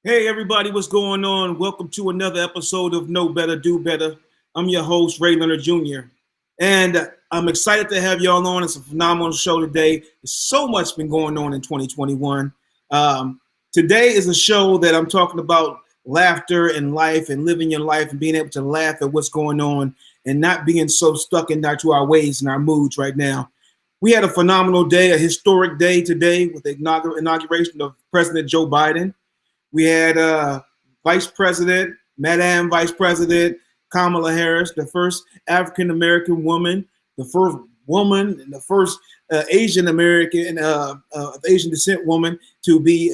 Hey everybody, what's going on? Welcome to another episode of Know Better, Do Better. I'm your host, Ray Leonard Jr. And I'm excited to have y'all on. It's a phenomenal show today. There's so much been going on in 2021. Today is a show that I'm talking about laughter and life and living your life and being able to laugh at what's going on and not being so stuck into our ways and our moods right now. We had a phenomenal day, a historic day today with the inauguration of President Joe Biden. We had Vice President, Madam Vice President Kamala Harris, the first African-American woman, the first woman, and the first Asian American, Asian descent woman to be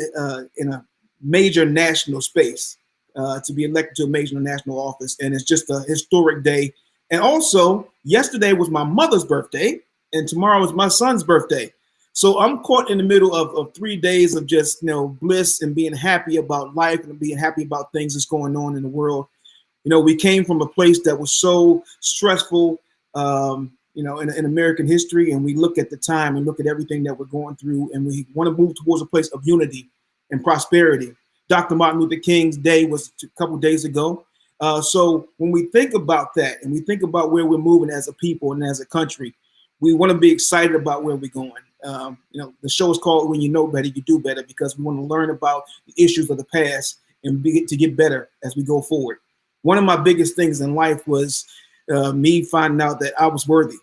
in a major national space, to be elected to a major national office. And it's just a historic day. And also, yesterday was my mother's birthday, and tomorrow is my son's birthday. So I'm caught in the middle of 3 days of just, bliss and being happy about life and being happy about things that's going on in the world. We came from a place that was so stressful, in American history. And we look at the time and look at everything that we're going through. And we want to move towards a place of unity and prosperity. Dr. Martin Luther King's day was a couple of days ago. So when we think about that and we think about where we're moving as a people and as a country, we want to be excited about where we're going. The show is called When You Know Better, You Do Better, because we want to learn about the issues of the past and to get better as we go forward. One of my biggest things in life was me finding out that I was worthy.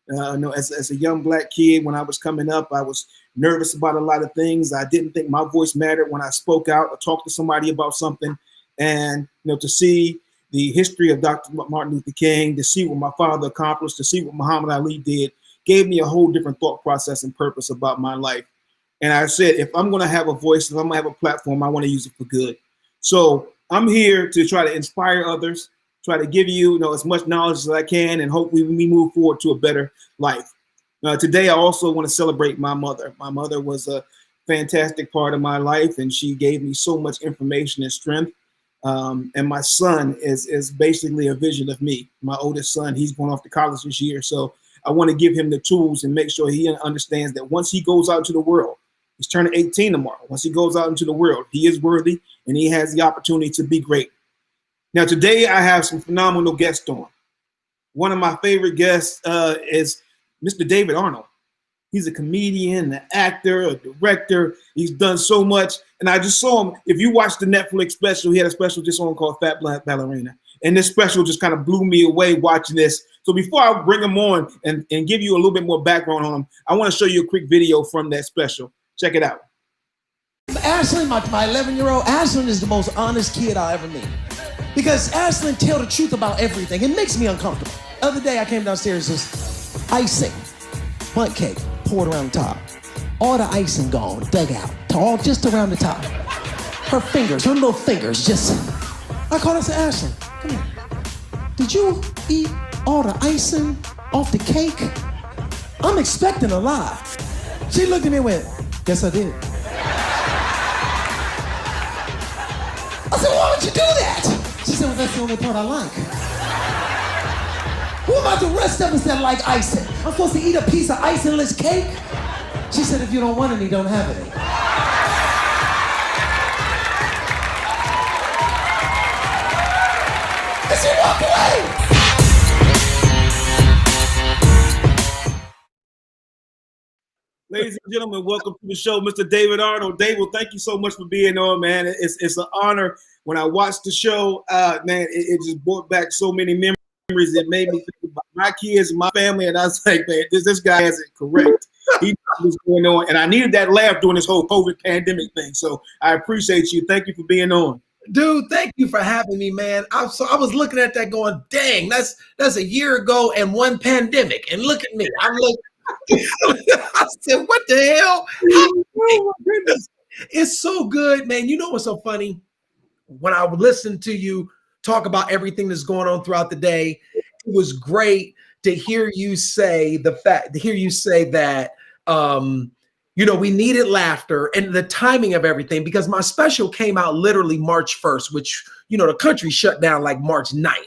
As a young Black kid, when I was coming up, I was nervous about a lot of things. I didn't think my voice mattered when I spoke out or talked to somebody about something. And, to see the history of Dr. Martin Luther King, to see what my father accomplished, to see what Muhammad Ali did, gave me a whole different thought process and purpose about my life. And I said, if I'm going to have a voice, if I'm going to have a platform, I want to use it for good. So I'm here to try to inspire others, try to give you, as much knowledge as I can, and hopefully we move forward to a better life. Today, I also want to celebrate my mother. My mother was a fantastic part of my life, and she gave me so much information and strength. And my son is basically a vision of me. My oldest son, he's going off to college this year. So I want to give him the tools and make sure he understands that once he goes out into the world, he's turning 18 tomorrow. Once he goes out into the world, he is worthy and he has the opportunity to be great. Now, today I have some phenomenal guests on. One of my favorite guests is Mr. David Arnold. He's a comedian, an actor, a director. He's done so much. And I just saw him. If you watch the Netflix special, he had a special just on called Fat Black Ballerina. And this special just kind of blew me away watching this. So before I bring him on and give you a little bit more background on him, I want to show you a quick video from that special. Check it out. Ashlyn, my 11-year-old, Ashlyn is the most honest kid I'll ever meet. Because Ashlyn tell the truth about everything. It makes me uncomfortable. The other day I came downstairs, just icing, bundt cake, poured around the top. All the icing gone, dug out, all just around the top. Her little fingers just, I called her and said, Ashlyn, come here. Did you eat all the icing off the cake? I'm expecting a lot. She looked at me and went, yes, I did. I said, why would you do that? She said, well, that's the only part I like. Who about the rest of us that like icing? I'm supposed to eat a piece of icingless cake? She said, if you don't want any, don't have any. And she walked away. Ladies and gentlemen, welcome to the show, Mr. David Arnold. David, thank you so much for being on, man. It's an honor. When I watched the show, man, it just brought back so many memories. It made me think about my kids and my family, and I was like, man, this guy has it correct. He knows what's going on, and I needed that laugh during this whole COVID pandemic thing. So I appreciate you. Thank you for being on. Dude, thank you for having me, man. I was looking at that going, dang, that's a year ago and one pandemic. And look at me. I'm like, I said, what the hell? Oh my goodness. It's so good, man. You know what's so funny? When I would listen to you talk about everything that's going on throughout the day, it was great to hear you say that we needed laughter and the timing of everything, because my special came out literally March 1st, which, the country shut down like March 9th.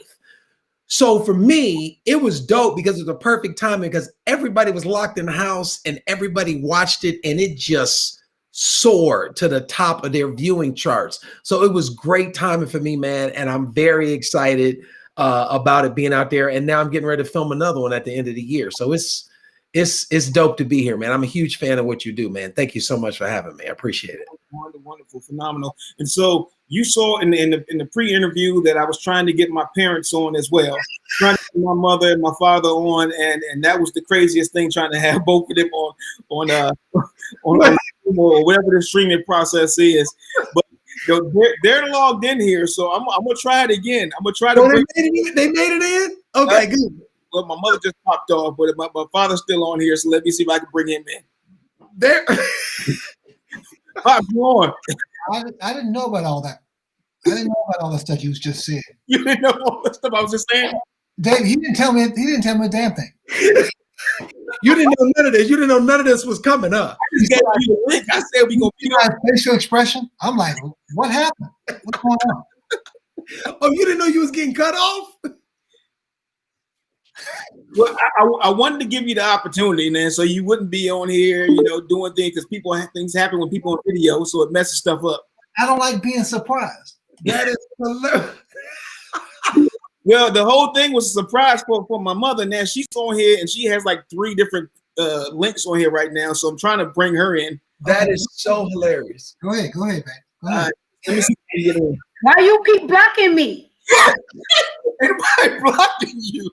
So for me, it was dope because it was the perfect timing, because everybody was locked in the house and everybody watched it, and it just soared to the top of their viewing charts. So it was great timing for me, man. And I'm very excited about it being out there. And now I'm getting ready to film another one at the end of the year. So it's dope to be here, man. I'm a huge fan of what you do, man. Thank you so much for having me. I appreciate it. Wonderful, phenomenal. And so you saw in the pre-interview that I was trying to get my parents on as well, trying to get my mother and my father on, and that was the craziest thing, trying to have both of them on or whatever the streaming process is. But they're logged in here, so I'm gonna try it again. I'm gonna try to. They made it in. Okay, good. Well, my mother just popped off, but my father's still on here, so let me see if I can bring him in. There. Pop, you on? I didn't know about all that. I didn't know about all the stuff you was just saying. You didn't know all the stuff I was just saying? Dave, he didn't tell me a damn thing. You didn't know none of this. You didn't know none of this was coming up. I just gave you the link. I said we gonna be on. Facial expression. I'm like, what happened? What's going on? Oh, you didn't know you was getting cut off? Well, I wanted to give you the opportunity, man, so you wouldn't be on here, doing things, because things happen when people on video, so it messes stuff up. I don't like being surprised. That is hilarious. Well, the whole thing was a surprise for my mother. Now she's on here and she has like 3 different links on here right now, so I'm trying to bring her in. That is so hilarious. Go ahead, man. Go ahead. Let me see if you get in. Why you keep blocking me? Anybody blocking you?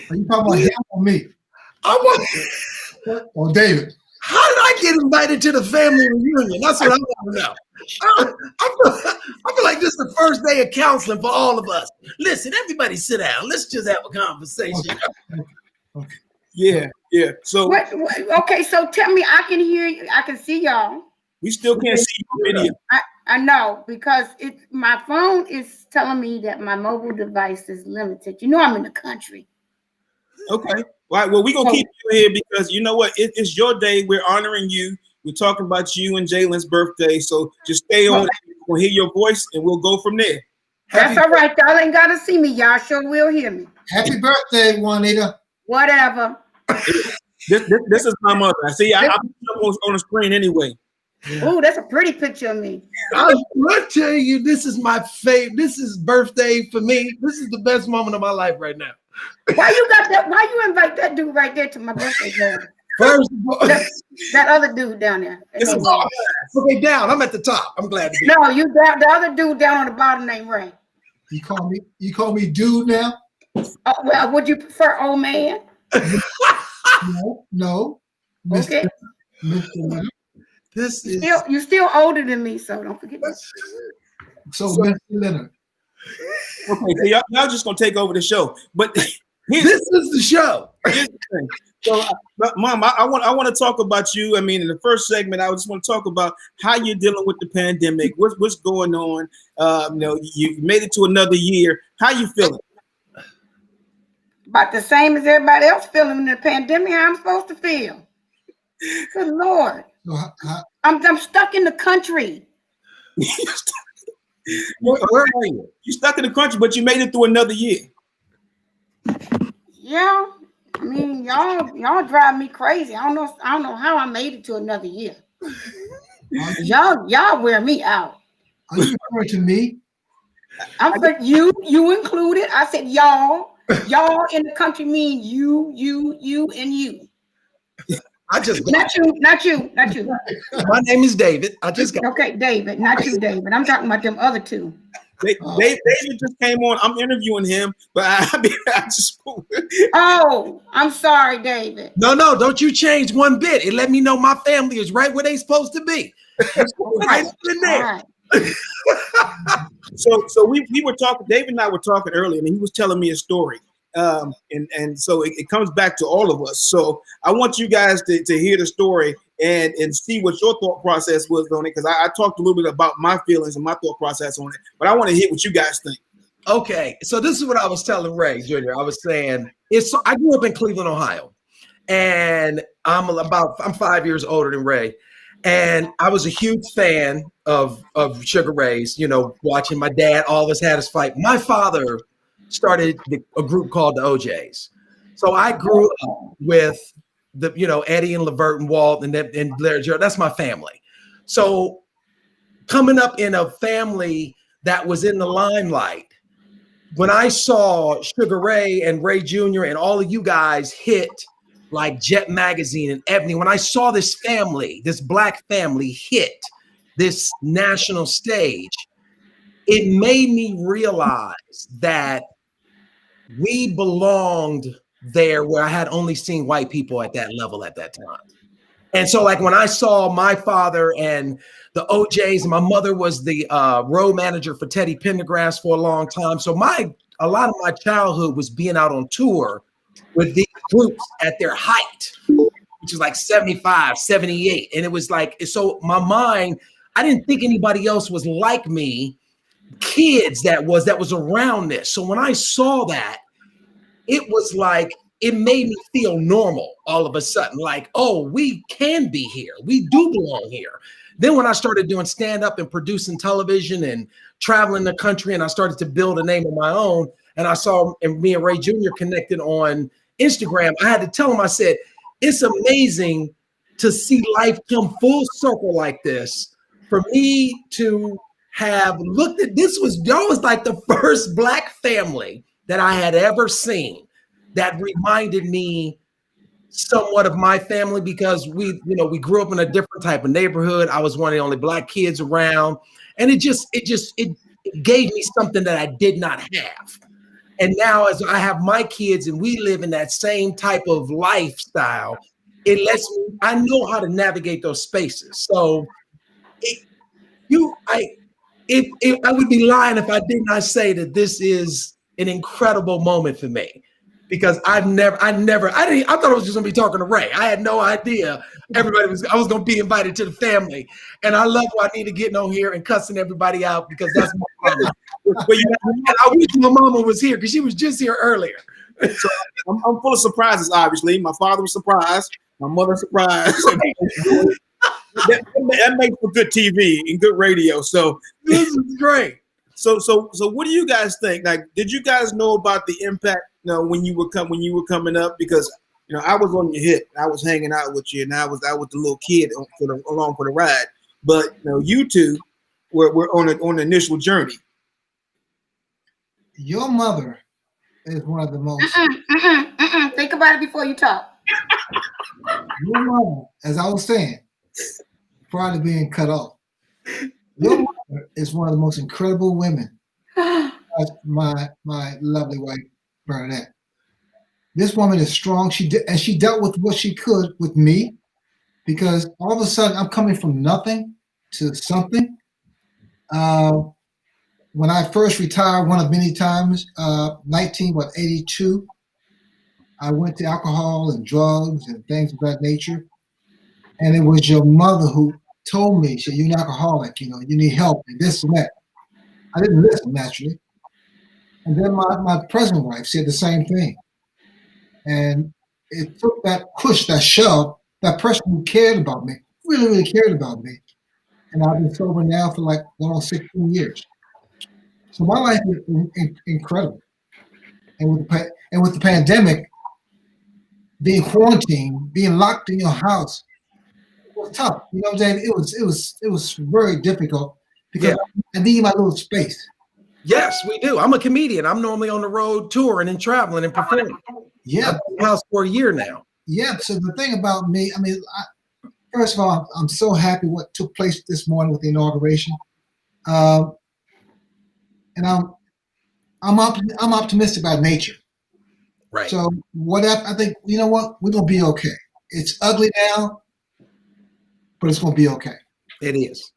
Are you talking about him or me? Or David? How did I get invited to the family reunion? That's what I want to know. I feel like this is the first day of counseling for all of us. Listen, everybody sit down. Let's just have a conversation. Okay. Yeah. So Okay, so tell me, I can hear you. I can see y'all. we still can't see your video. I know, because my phone is telling me that my mobile device is limited. I'm in the country. Okay. All right. Well, we're going to keep you here because you know what? It's your day. We're honoring you. We're talking about you and Jalen's birthday. So just stay on. We'll hear your voice and we'll go from there. That's all right. Y'all ain't got to see me. Y'all sure will hear me. Happy birthday, Juanita. Whatever. This is my mother. I see. I put it on the screen anyway. Ooh, that's a pretty picture of me. I tell you, this is my favorite. This is birthday for me. This is the best moment of my life right now. Why you got that? Why you invite that dude right there to my birthday party? First of all, that other dude down there. Okay, down. I'm at the top. I'm glad to be. No, you down. The other dude down on the bottom named Ray. You call me dude now? Oh, well, would you prefer old man? No. Okay. Mr. This is You still older than me, so don't forget that. So Mr. Leonard. Okay, so y'all just gonna take over the show, but this is the show. Here's the thing. So, Mom, I want to talk about you. I mean, in the first segment, I just want to talk about how you're dealing with the pandemic. What's going on? You made it to another year. How you feeling? About the same as everybody else feeling in the pandemic. How I'm supposed to feel? Good Lord, I'm stuck in the country. Where are you? You're stuck in the country, but you made it through another year. Yeah, I mean, y'all drive me crazy. I don't know how I made it to another year. Y'all wear me out. Are you referring to me? I'm for you included. I said y'all in the country mean you, and you. I just got not you. My name is David. I just got Okay, David, not you, David. I'm talking about them other two. David just came on. I'm interviewing him, but I just. Oh, I'm sorry, David. No, don't you change one bit. It let me know my family is right where they supposed to be. Right in there. Right. So we were talking. David and I were talking earlier, and he was telling me a story. And so it comes back to all of us. So I want you guys to hear the story and see what your thought process was on it, because I talked a little bit about my feelings and my thought process on it, but I want to hear what you guys think. Okay, so this is what I was telling Ray Jr. I was saying, I grew up in Cleveland, Ohio, and I'm 5 years older than Ray, and I was a huge fan of Sugar Ray's, watching my dad always had us fight. My father started a group called the OJs. So I grew up with Eddie and Levert and Walt and Larry Gerald. That's my family. So coming up in a family that was in the limelight, when I saw Sugar Ray and Ray Jr. and all of you guys hit like Jet Magazine and Ebony, when I saw this family, this Black family hit this national stage, it made me realize that we belonged there where I had only seen white people at that level at that time. And so like when I saw my father and the OJs, and my mother was the road manager for Teddy Pendergrass for a long time. So a lot of my childhood was being out on tour with these groups at their height, which is like 75, 78. And it was like, so my mind, I didn't think anybody else was like me, kids that was around this. So when I saw that, it was like, it made me feel normal all of a sudden, like, oh, we can be here. We do belong here. Then when I started doing stand-up and producing television and traveling the country, and I started to build a name of my own, and I saw me and Ray Jr. connected on Instagram, I had to tell him, I said, it's amazing to see life come full circle like this. For me to have looked at this, y'all was like the first Black family that I had ever seen that reminded me somewhat of my family, because we grew up in a different type of neighborhood. I was one of the only Black kids around, and it gave me something that I did not have. And now as I have my kids and we live in that same type of lifestyle, it lets me, I know how to navigate those spaces. So I would be lying if I did not say that this is an incredible moment for me, because I thought I was just gonna be talking to Ray. I had no idea I was gonna be invited to the family. And I love Juanita getting on here and cussing everybody out, because that's my mama. And I wish my mama was here, because she was just here earlier. So I'm full of surprises, obviously. My father was surprised, my mother surprised. that makes for good TV and good radio. So this is great. So what do you guys think? Like, did you guys know about the impact, when you were coming up? Because I was on your hip, I was hanging out with you, and I was the little kid along for the ride. But you two were on an initial journey. Your mother is one of the most. Think about it before you talk. Your mother, as I was saying, prior to being cut off, your mother is one of the most incredible women. My lovely wife, Bernadette. This woman is strong. She dealt with what she could with me, because all of a sudden I'm coming from nothing to something. When I first retired, one of many times, 82, I went to alcohol and drugs and things of that nature. And it was your mother who told me, she said, you're an alcoholic, you need help and this and that. I didn't listen, naturally. And then my present wife said the same thing. And it took that push, that shove, that person who cared about me, really, really cared about me. And I've been sober now for like 16 years. So my life is incredible. And with the pandemic, being quarantined, being locked in your house, it was tough. You know what I'm saying? It was very difficult, because I need my little space. Yes, we do. I'm a comedian. I'm normally on the road touring and traveling and performing. Yeah. I've been in the house for a year now. Yeah. So the thing about me, I mean, first of all, I'm so happy what took place this morning with the inauguration, and I'm optimistic about nature. Right. So whatever, I think, you know what, we're gonna be okay. It's ugly now, but it's gonna be okay. It is.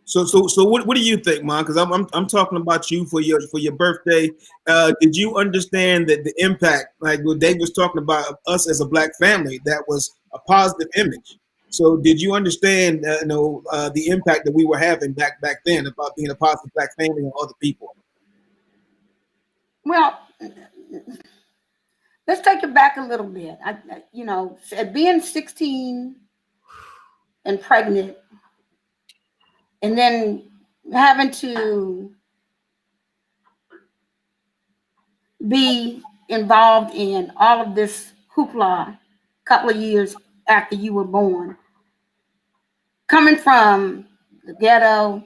So what do you think, Mom? Because I'm talking about you for your birthday. Did you understand that the impact, like what Dave was talking about, us as a Black family, that was a positive image? So did you understand, the impact that we were having back then about being a positive Black family on other people? Well, let's take it back a little bit. Being 16 and pregnant, and then having to be involved in all of this hoopla a couple of years after you were born, coming from the ghetto,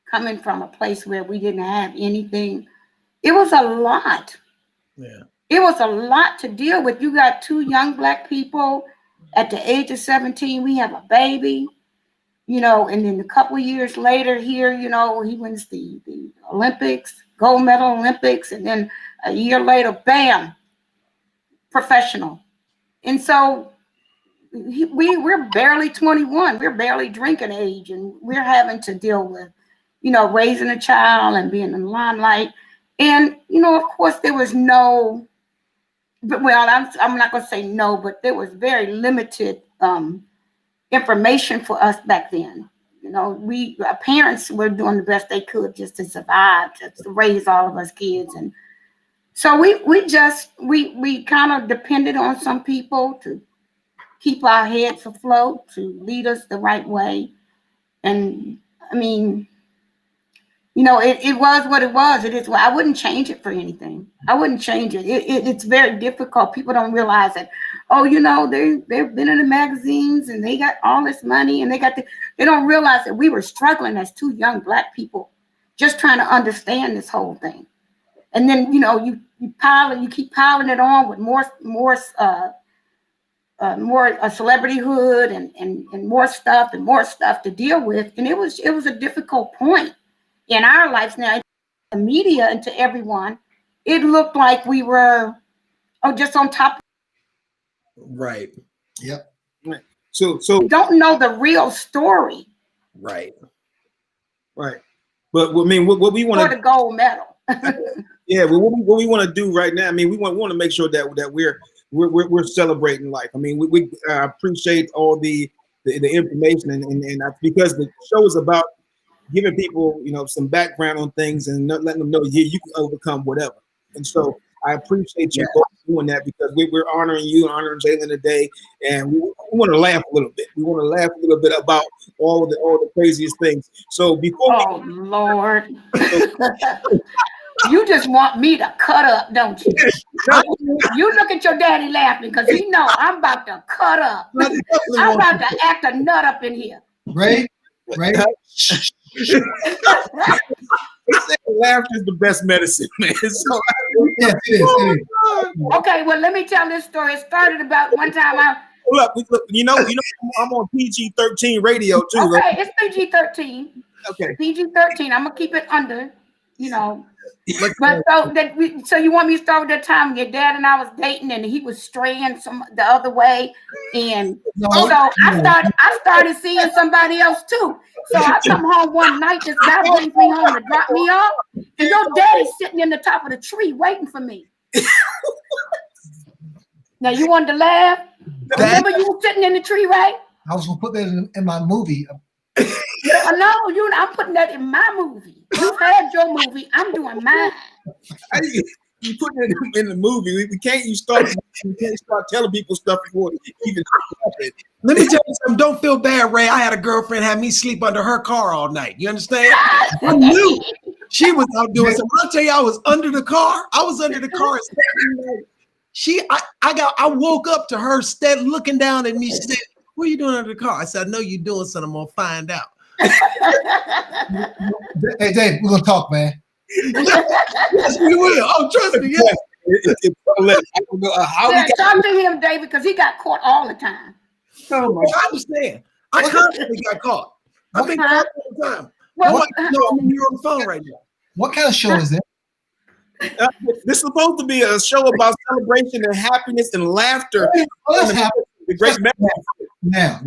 coming from a place where we didn't have anything, it was a lot. Yeah. It was a lot to deal with. You got two young Black people at the age of 17. We have a baby, and then a couple of years later here, he wins the Olympics, gold medal Olympics, and then a year later, bam, professional. And so we're barely 21. We're barely drinking age, and we're having to deal with, raising a child and being in the limelight. And, of course, there was no, well, I'm not going to say no, but there was very limited information for us back then. Our parents were doing the best they could just to survive, just to raise all of us kids. And so we kind of depended on some people to keep our heads afloat, to lead us the right way. And I mean, it was what it was. It is. I wouldn't change it for anything. I wouldn't change it. It's very difficult. People don't realize that. Oh, they've been in the magazines and they got all this money and they don't realize that we were struggling as two young Black people, just trying to understand this whole thing. And then you keep piling it on with more celebrityhood and more stuff to deal with. And it was a difficult point in our lives. Now, the media and to everyone, it looked like we were just on top. Right. Yep. Right. So don't know the real story. Right. Right. But I mean, what we want for the gold medal. Yeah. Well, what we want to do right now. I mean, we want to make sure that we're celebrating life. I mean, we appreciate all the information and because the show is about giving people, some background on things and letting them know, you can overcome whatever. And so I appreciate you both doing that because we're honoring you, honoring Jalen today, and we want to laugh a little bit. We want to laugh a little bit about all the craziest things. So before Lord. You just want me to cut up, don't you? You look at your daddy laughing because he know I'm about to cut up. I'm about to act a nut up in here. Right? Laughter is the best medicine, man. So, yes, it is. Okay, well, let me tell this story. It started about one time. Look, I'm on PG-13 radio too. Okay, right? it's PG-13. Okay. PG-13. I'm gonna keep it under, But so you want me to start with that time your dad and I was dating and he was straying the other way, and I started seeing somebody else too. So I come home one night, this guy brings me home to drop me off, and your daddy's sitting in the top of the tree waiting for me. Now you wanted to laugh? Remember you were sitting in the tree, right? I was gonna put that in my movie. No, I'm putting that in my movie. You had your movie. I'm doing mine. You putting it in the movie. We can't start telling people stuff before it even happens. Let me tell you something. Don't feel bad, Ray. I had a girlfriend have me sleep under her car all night. You understand? I knew she was out doing something. I'll tell you, I was under the car. I was under the car. I woke up to her looking down at me. She said, "What are you doing under the car?" I said, "I know you're doing something. I'm gonna find out." Hey, Dave, we're gonna talk, man. Yes, we will. Oh, trust me. Yes. I don't know how Yeah, we got. talk to him, David, because he got caught all the time. Oh my I understand. I constantly got caught. I've been caught all the time. Well, You're on the phone right now. What kind of show is this? This is supposed to be a show about celebration and happiness and laughter. Let's have The great message. now.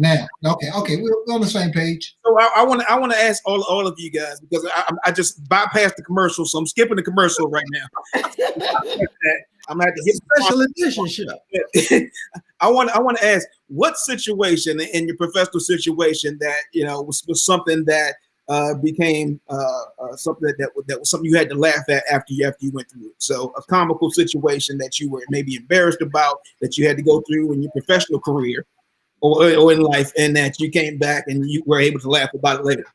Okay, we're on the same page. So I want to ask all of you guys, because I just bypassed the commercial, so I'm skipping the commercial right now. I'm gonna have to hit Special edition show. I want to ask, what situation in your professional situation that was something that became something that was something you had to laugh at after you went through it. So a comical situation that you were maybe embarrassed about, that you had to go through in your professional career or in life, and that you came back and you were able to laugh about it later.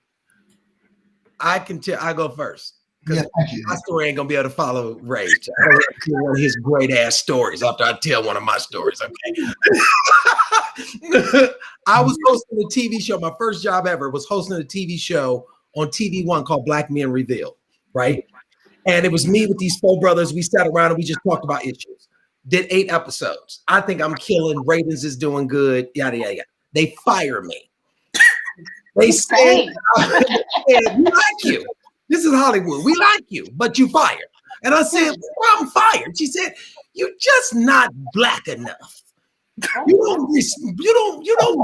I can tell. I go first. Yeah, thank you. My story ain't gonna be able to follow Ray. I don't want to hear one of his great ass stories after I tell one of my stories. Okay. I was hosting a TV show. My first job ever was hosting a TV show on TV One called Black Men Revealed, right? And it was me with these 4 brothers. We sat around and we just talked about issues. Did 8 episodes. I think I'm killing. Ratings is doing good. Yada yada yada. They fire me. They say, "We like you. This is Hollywood. We like you, but you fired." And I said, "Well, I'm fired." She said, "You're just not black enough. You don't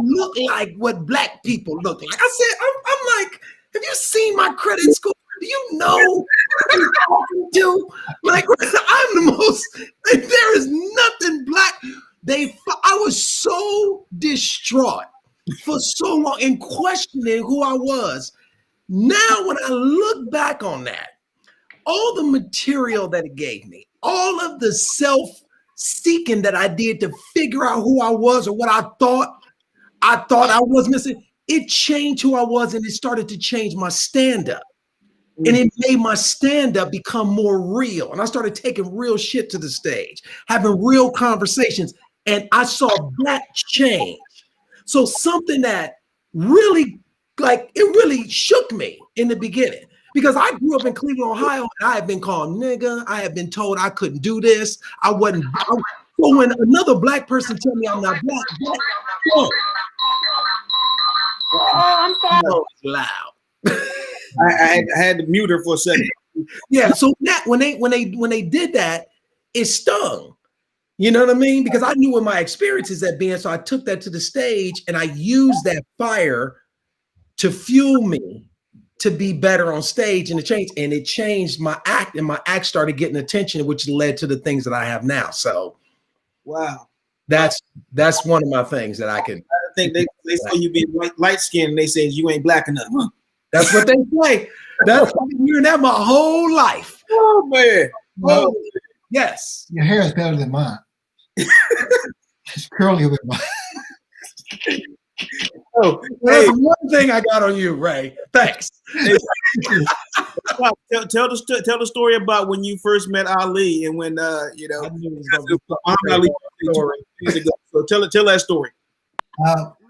look like what black people look like." I said, I'm like, "Have you seen my credit score? Do you know what you're talking to? Like, I'm the most. There is nothing black." I was so distraught for so long and questioning who I was. Now, when I look back on that, all the material that it gave me, all of the self-seeking that I did to figure out who I was or what I thought I was missing, it changed who I was, and it started to change my stand-up. And it made my stand-up become more real. And I started taking real shit to the stage, having real conversations, and I saw that change. So something that really, it really shook me in the beginning, because I grew up in Cleveland, Ohio, and I had been called nigga. I had been told I couldn't do this. So when another black person tell me I'm not black, I'm sorry. so loud. I had to mute her for a second. Yeah. So that when they did that, it stung. You know what I mean? Because I knew what my experiences had been. So I took that to the stage and I used that fire to fuel me to be better on stage, and it changed my act, and my act started getting attention, which led to the things that I have now. So Wow. that's one of my things that I can. I think they say you be light skinned, and they say you ain't black enough. Huh? That's what they say. I've been hearing that my whole life. Oh man. Oh, yes. Your hair is better than mine. It's curlier than mine. Oh, That's one thing I got on you, Ray. Thanks. Tell the story about when you first met Ali, and when I knew it was gonna Muhammad Ali story. So tell that story.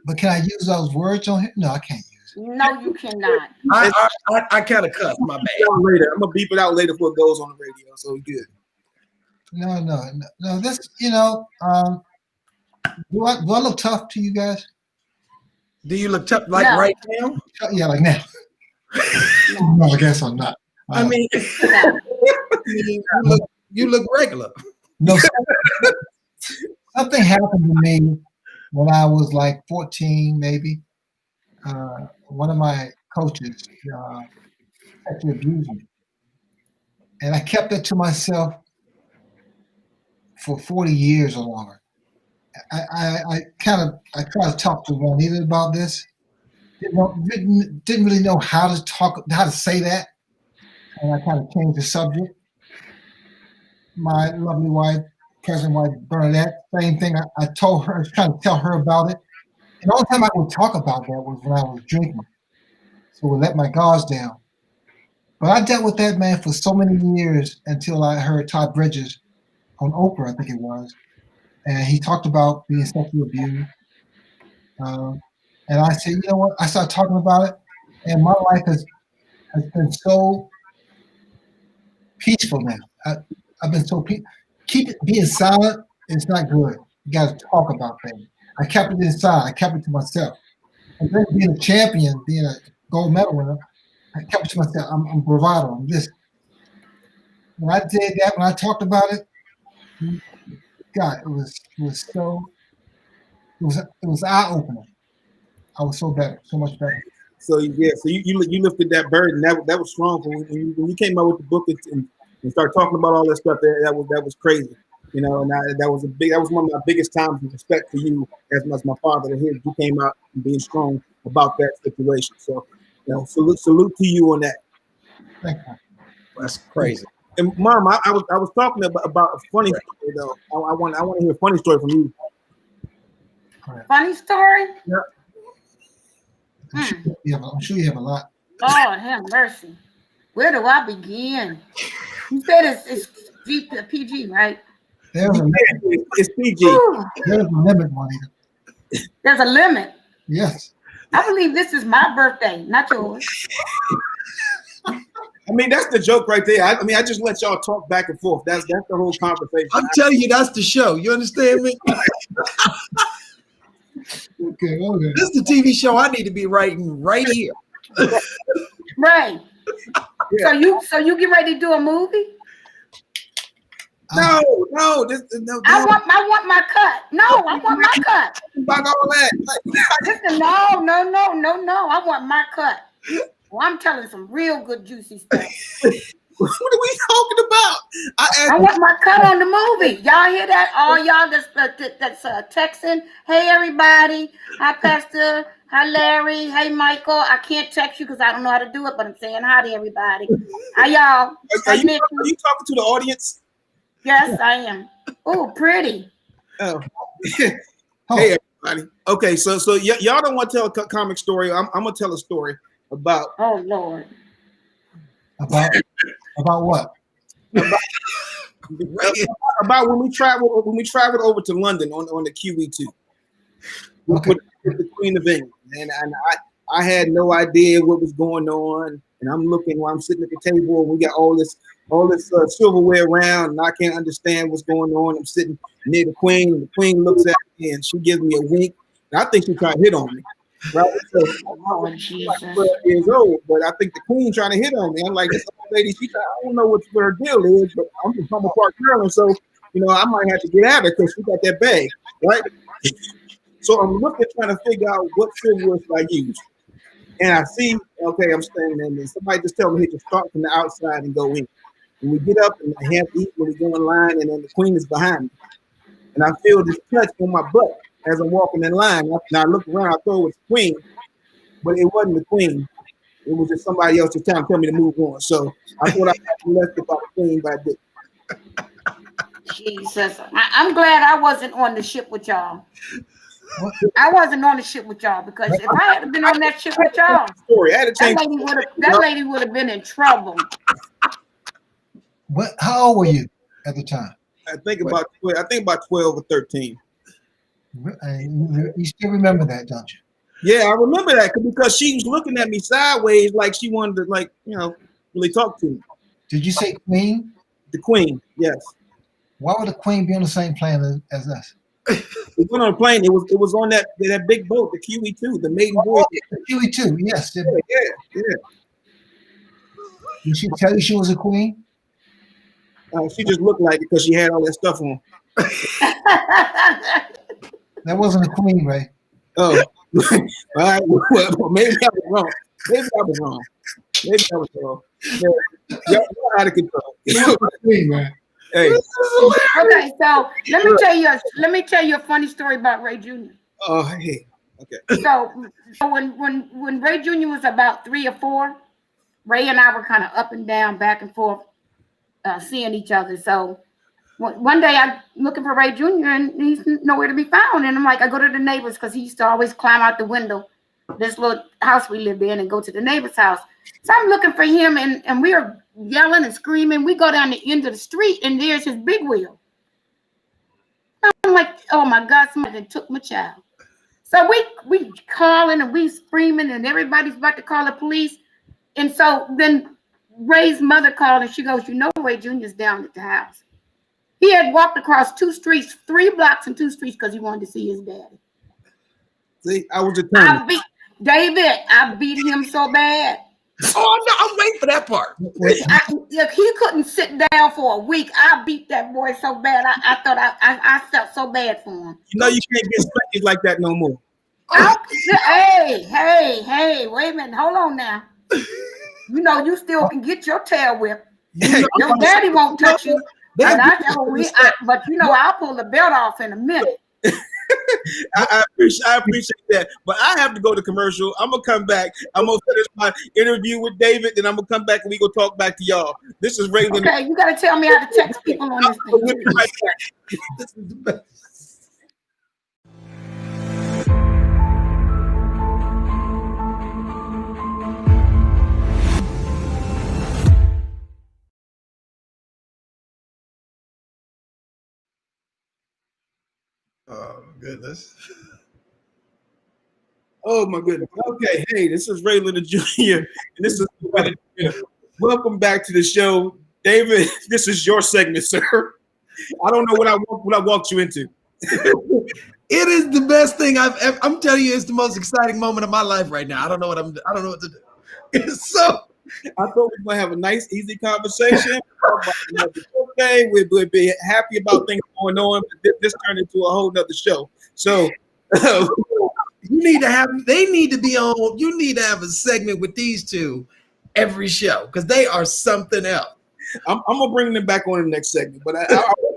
But can I use those words on here? No, I can't use it. No, you cannot. I kind of cussed. My bad. Later, I'm gonna beep it out later before it goes on the radio. So good. No. This, do I look tough to you guys? Do you look tough like No. right now? Yeah, like now. No, I guess I'm not. I mean, you look regular. No, something happened to me when I was like 14, maybe. One of my coaches sexually abused me, and I kept it to myself for 40 years or longer. I tried to talk to Juanita about this. Didn't really know how to say that, and I kind of changed the subject. My lovely wife, present wife Bernadette, same thing. I told her, I was trying to tell her about it. And the only time I would talk about that was when I was drinking, so I let my guards down. But I dealt with that, man, for so many years until I heard Todd Bridges on Oprah, I think it was. And he talked about being sexually abused. And I said, you know what? I started talking about it, and my life has been so peaceful now. I've been so peaceful. being silent is not good. You got to talk about things. I kept it inside. I kept it to myself. And then being a champion, being a gold medal winner, I kept it to myself. I'm bravado. I'm this. When I did that, when I talked about it, God, it was eye opening. I was so better, so much better. So yeah, so you lifted that burden. That was strong. When you came out with the book and started talking about all that stuff, that was crazy. You know, and that was one of my biggest times of respect for you as my father to hear you came out and being strong about that situation. So, you know, salute to you on that. Thank you. That's crazy. And Mom, I was talking about a funny story though. I want to hear a funny story from you. Funny story? Yeah. I'm sure you have a lot. Lord have mercy. Where do I begin? You said it's PG, right? There's a limit. It's PG. Ooh, There's a limit, Juanita. there's a limit. Yes. I believe this is my birthday, not yours. I mean, that's the joke right there. I mean, I just let y'all talk back and forth. That's the whole conversation. I'm telling you, that's the show. You understand me? Okay. This is the TV show I need to be writing right here. Right. Yeah. So you get ready to do a movie? No. I want my cut. No, I want my cut. About all that. Listen, no. I want my cut. Well, I'm telling some real good juicy stuff. What are we talking about? I want my cut on the movie. Y'all hear that? All y'all that's texting. Hey everybody. Hi Pastor. Hi Larry. Hey Michael. I can't text you because I don't know how to do it, but I'm saying hi to everybody. Hi y'all. Are you talking to the audience? Yes, I am. Oh, pretty. Oh. Hey everybody. Okay, so y'all don't want to tell a comic story. I'm gonna tell a story about. Oh Lord. About what? About when we traveled over to London on the QE2 with the Queen of England, and I had no idea what was going on, and I'm looking while I'm sitting at the table, and we got all this silverware around, and I can't understand what's going on. I'm sitting near the Queen, and the Queen looks at me and she gives me a wink, and I think she's trying to hit on me. Right? So, Oh, Jesus. I'm 12 years old, but I think the Queen trying to hit on me. I'm like, this old lady, I don't know what her deal is, but I'm from Palmer Park, Maryland, so you know I might have to get at her because she got that bag, right? So I'm looking, trying to figure out what silverware should I use, and I see, okay, I'm standing there, and somebody just tell me, hey, just start from the outside and go in. And we get up, and I have to eat when we go in line, and then the Queen is behind me, and I feel this touch on my butt as I'm walking in line. Now I look around, I thought it was the Queen, but it wasn't the Queen. It was just somebody else just trying to tell me to move on. So I thought I had to left about the Queen, but I didn't. Jesus. I'm glad I wasn't on the ship with y'all. I wasn't on the ship with y'all because if I had been on that ship with y'all, that lady would have been in trouble. What? How old were you at the time? I think about 12 or 13. You still remember that, don't you? Yeah, I remember that because she was looking at me sideways like she wanted to, like, you know, really talk to me. Did you say Queen? The Queen, yes. Why would the Queen be on the same plane as us? We went on a plane. It was on that big boat, the QE2, the maiden voyage. The QE2, yes. Yeah. Did she tell you she was a queen? She just looked like it because she had all that stuff on. That wasn't a queen, Ray. Oh, all right. Well, maybe I was wrong. Yeah, y'all out of control. Queen, man. Hey. Okay, so let me tell you a funny story about Ray Jr. Oh, hey. Okay. So when Ray Jr. was about 3 or 4, Ray and I were kind of up and down, back and forth, seeing each other. So one day I'm looking for Ray Jr. and he's nowhere to be found. And I'm like, I go to the neighbors because he used to always climb out the window, this little house we lived in, and go to the neighbor's house. So I'm looking for him, and we are yelling and screaming. We go down the end of the street, and there's his big wheel. I'm like, oh my God, somebody took my child. So we calling and we screaming, and everybody's about to call the police. And so then Ray's mother called, and she goes, you know Ray Jr.'s down at the house. He had walked across 2 streets, 3 blocks and 2 streets because he wanted to see his daddy. See, I was determined. I beat him so bad. Oh no, I'm waiting for that part. Look, he couldn't sit down for a week. I beat that boy so bad. I thought I felt so bad for him. You know you can't get spanked like that no more. Hey, wait a minute. Hold on now. You know you still can get your tail whipped. Your daddy won't touch you. But you know I'll pull the belt off in a minute. I appreciate that, but I have to go to commercial. I'm gonna come back. I'm gonna finish my interview with David, then I'm gonna come back and we gonna talk back to y'all. This is Ray Leonard. Okay, you gotta tell me how to text people on this thing. Right back. This is the best. Oh goodness. Oh my goodness. Okay, hey, this is Ray Leonard Jr. and this is welcome back to the show, David. This is your segment, sir. I don't know what I walked you into. It is the best thing I'm telling you, it's the most exciting moment of my life right now. I don't know what to do. It's so. I thought we were gonna have a nice, easy conversation. Okay, we'll be happy about things going on, but this turned into a whole nother show. So they need to have a segment with these two every show because they are something else. I'm gonna bring them back on the next segment, but I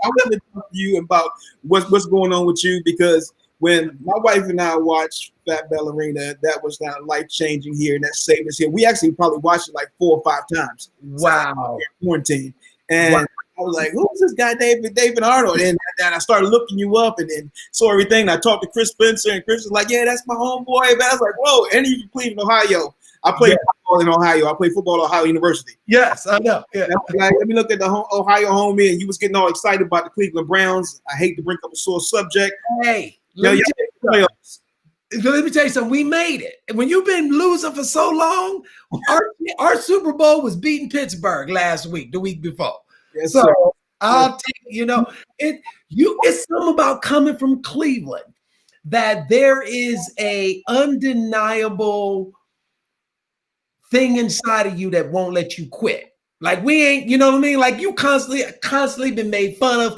want to talk to you about what's going on with you, because when my wife and I watched Fat Ballerina, that was kind of life changing here, and that saved us here. We actually probably watched it like 4 or 5 times. Wow. Quarantine. And wow. I was like, who's this guy, David Arnold? And I started looking you up and then saw everything. And I talked to Chris Spencer, and Chris was like, yeah, that's my homeboy. And I was like, whoa, and he's from Cleveland, Ohio. I played football in Ohio. I played football at Ohio University. Yes, I know. Yeah. Like, let me look at the Ohio homie, and you was getting all excited about the Cleveland Browns. I hate to bring up a sore subject. Hey, let me tell you something. We made it. When you've been losing for so long, our Super Bowl was beating Pittsburgh the week before. Yes, so sir. I'll take it's something about coming from Cleveland that there is a undeniable thing inside of you that won't let you quit. Like we ain't, you know what I mean? Like you constantly been made fun of.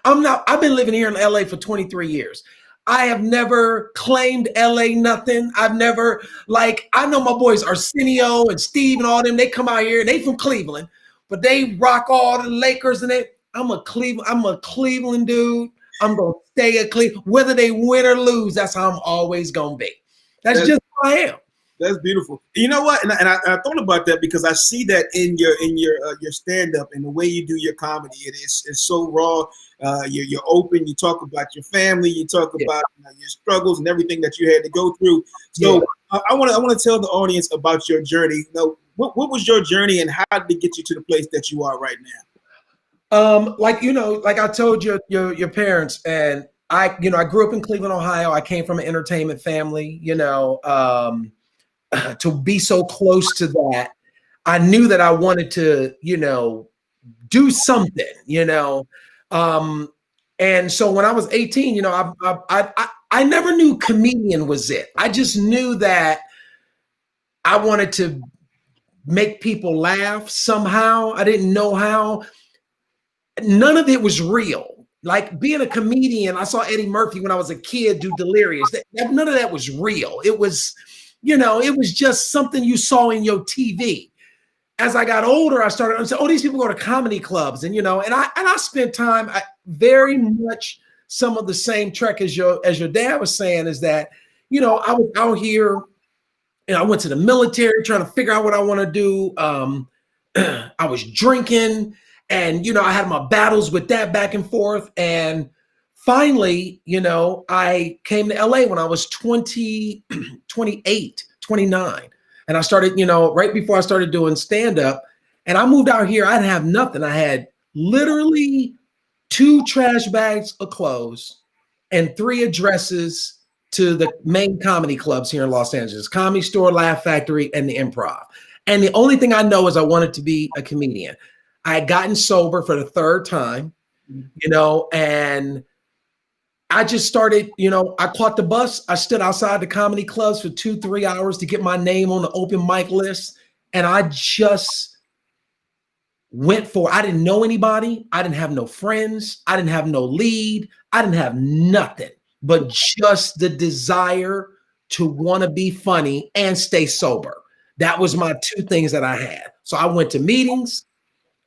I've been living here in LA for 23 years. I have never claimed LA nothing. I've never, I know my boys Arsenio and Steve and all them, they come out here and they from Cleveland, but they rock all the Lakers and I'm a Cleveland dude. I'm going to stay at Cleveland. Whether they win or lose, that's how I'm always going to be. That's just who I am. That's beautiful. You know what? And I thought about that because I see that in your stand-up and the way you do your comedy. It's so raw. You're open. You talk about your family. You talk about your struggles and everything that you had to go through. So I want to tell the audience about your journey. What was your journey and how did it get you to the place that you are right now? Like I told your parents, and I grew up in Cleveland, Ohio. I came from an entertainment family. To be so close to that, I knew that I wanted to, do something, and so when I was 18, I never knew comedian was it. I just knew that I wanted to make people laugh somehow. I didn't know how. None of it was real. Like being a comedian, I saw Eddie Murphy when I was a kid do Delirious. None of that was real. It was, it was just something you saw in your TV. As I got older, I started to say, oh, these people go to comedy clubs. And, and I spent time very much some of the same track as your dad was saying is that, I was out here and I went to the military trying to figure out what I want to do. I was drinking and, I had my battles with that back and forth. And finally, I came to LA when I was 28, 29. And I started, right before I started doing stand-up, and I moved out here, I didn't have nothing. I had literally 2 trash bags of clothes and 3 addresses to the main comedy clubs here in Los Angeles, Comedy Store, Laugh Factory, and the Improv. And the only thing I know is I wanted to be a comedian. I had gotten sober for the 3rd time. you know, and I just started, you know, I caught the bus. I stood outside the comedy clubs for 2-3 hours to get my name on the open mic list. And I just went for, I didn't know anybody. I didn't have no friends. I didn't have no lead. I didn't have nothing but just the desire to want to be funny and stay sober. That was my two things that I had. So I went to meetings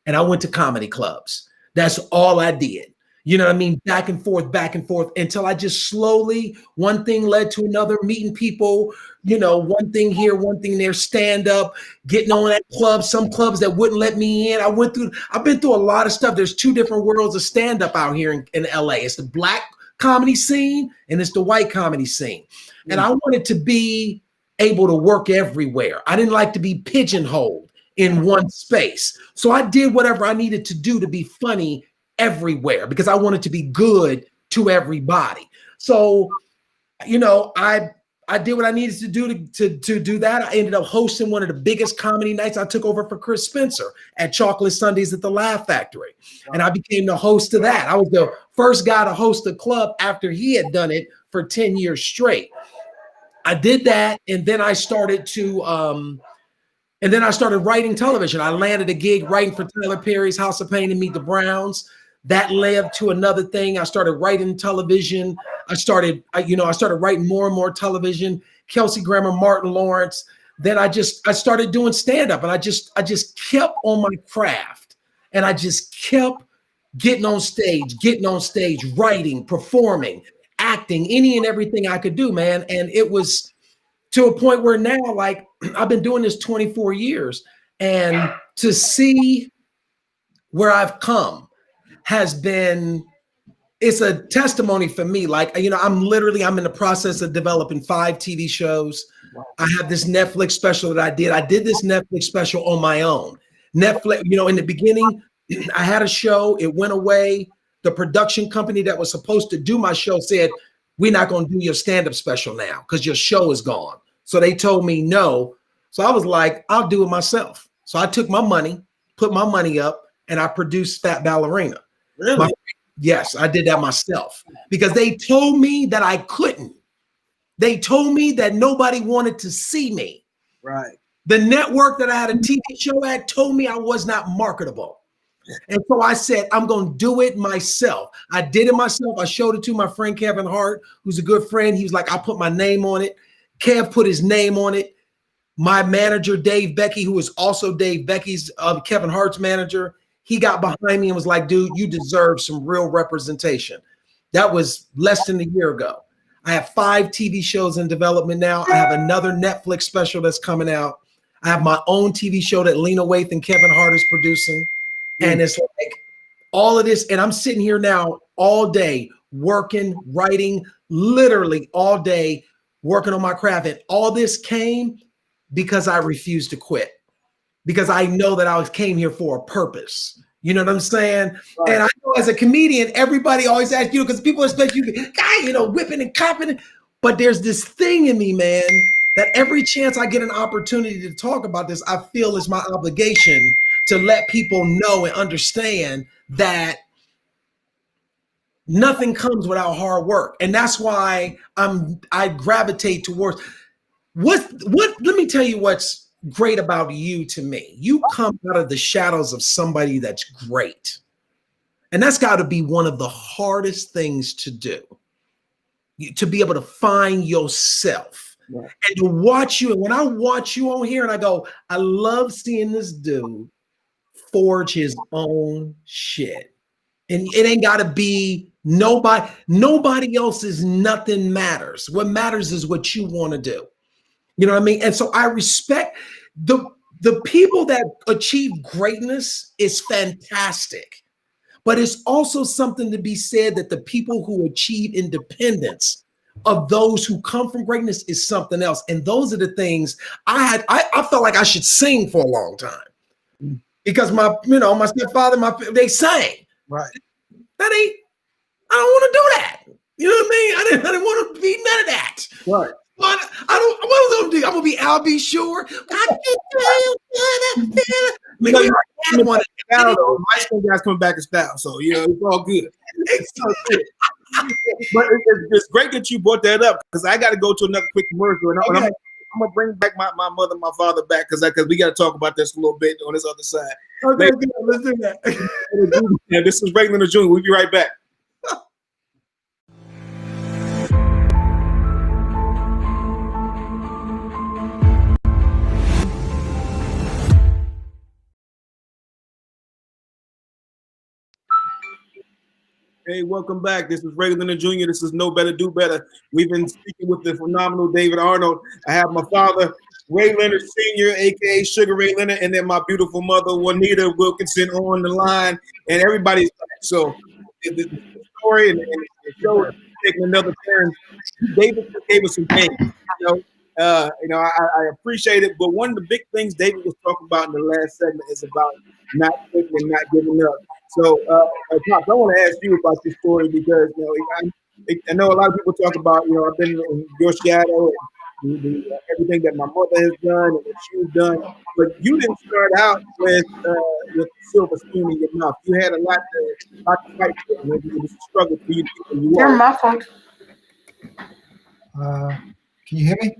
and I went to comedy clubs. That's all I did. You know what I mean? Back and forth until I just slowly, one thing led to another, meeting people, you know, one thing here, one thing there, stand up, getting on that club, some clubs that wouldn't let me in. I've been through a lot of stuff. There's two different worlds of stand up out here in LA. It's the black comedy scene and it's the white comedy scene. And I wanted to be able to work everywhere. I didn't like to be pigeonholed in one space. So I did whatever I needed to do to be funny everywhere because I wanted to be good to everybody. So, you know, I did what I needed to do to do that. I ended up hosting one of the biggest comedy nights. I took over for Chris Spencer at Chocolate Sundays at the Laugh Factory. And I became the host of that. I was the first guy to host a club after he had done it for 10 years straight. I did that. And then I started writing television. I landed a gig writing for Tyler Perry's House of Pain and Meet the Browns. That led to another thing. I started writing television. I started writing more and more television. Kelsey Grammer, Martin Lawrence. Then I started doing stand-up, and I just kept on my craft, and I just kept getting on stage, writing, performing, acting, any and everything I could do, man. And it was to a point where now, like, I've been doing this 24 years, and to see where I've come it's a testimony for me. Like, you know, I'm in the process of developing 5 TV shows. Wow. I have this Netflix special that I did this Netflix special on my own. Netflix, you know, in the beginning, I had a show, it went away. The production company that was supposed to do my show said, we're not going to do your stand-up special now because your show is gone. So they told me no. So I was like, I'll do it myself. So I took my money, put my money up, and I produced Fat Ballerina. Really? Yes, I did that myself because they told me that I couldn't. They told me that nobody wanted to see me. Right. The network that I had a TV show at told me I was not marketable. And so I said, I'm going to do it myself. I did it myself. I showed it to my friend, Kevin Hart, who's a good friend. He was like, I'll put my name on it. Kev put his name on it. My manager, Dave Becky, who is also Dave Becky's, Kevin Hart's manager, he got behind me and was like, dude, you deserve some real representation. That was less than a year ago. I have 5 TV shows in development now. I have another Netflix special that's coming out. I have my own TV show that Lena Waithe and Kevin Hart is producing. And it's like all of this. And I'm sitting here now all day working, writing, literally all day working on my craft. And all this came because I refused to quit. Because I know that I came here for a purpose. You know what I'm saying? Right. And I know as a comedian, everybody always asks you, because people expect you to, you know, whipping and copping. But there's this thing in me, man, that every chance I get an opportunity to talk about this, I feel is my obligation to let people know and understand that nothing comes without hard work. And that's why I gravitate towards let me tell you what's great about you to me. You come out of the shadows of somebody that's great. And that's got to be one of the hardest things to do, to be able to find yourself. Yeah. And to watch you. And when I watch you on here and I go, I love seeing this dude forge his own shit. And it ain't got to be nobody else's nothing matters. What matters is what you want to do. You know what I mean? And so I respect the people that achieve greatness is fantastic. But it's also something to be said that the people who achieve independence of those who come from greatness is something else. And those are the things I felt like I should sing for a long time. Because my stepfather, they sang. Right. I don't want to do that. You know what I mean? I didn't want to be none of that. Right. But what was I gonna do? I'm gonna be Al B. Sure. coming back in style, though. My skin guys coming back in style, so it's all good. It's all good. But it's great that you brought that up because I got to go to another quick commercial, and I'm gonna bring back my mother, and my father back because we got to talk about this a little bit on this other side. Okay, good. Let's do that. Yeah, this is Ray Leonard Jr. We'll be right back. Hey, welcome back. This is Ray Leonard Jr. This is Know Better, Do Better. We've been speaking with the phenomenal David Arnold. I have my father, Ray Leonard Sr., a.k.a. Sugar Ray Leonard, and then my beautiful mother, Juanita Wilkinson, on the line, and everybody's back. So the story and the show is taking another turn. David gave us some things, I appreciate it, but one of the big things David was talking about in the last segment is about not quitting and not giving up. So, Pops, I want to ask you about your story because I know a lot of people talk about I've been in your shadow and everything that my mother has done and what you've done, but you didn't start out with silver spoon in your mouth. You had a lot to fight for. Maybe it was a struggle for you. You're muffled. Can you hear me?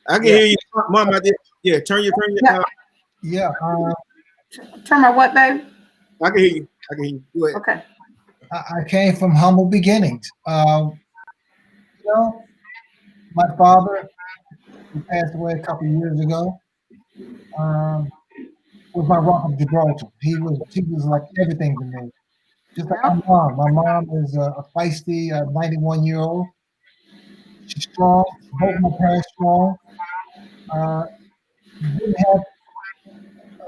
I can hear you, Mom. I did. Yeah, turn your. Yeah. Turn my what, baby? I can hear you. Go ahead. Okay. I came from humble beginnings. My father, who passed away a couple of years ago, was my rock of Gibraltar. He was like everything to me. Just like my mom. My mom is a feisty 91-year-old. She's strong. Both my parents strong. Didn't have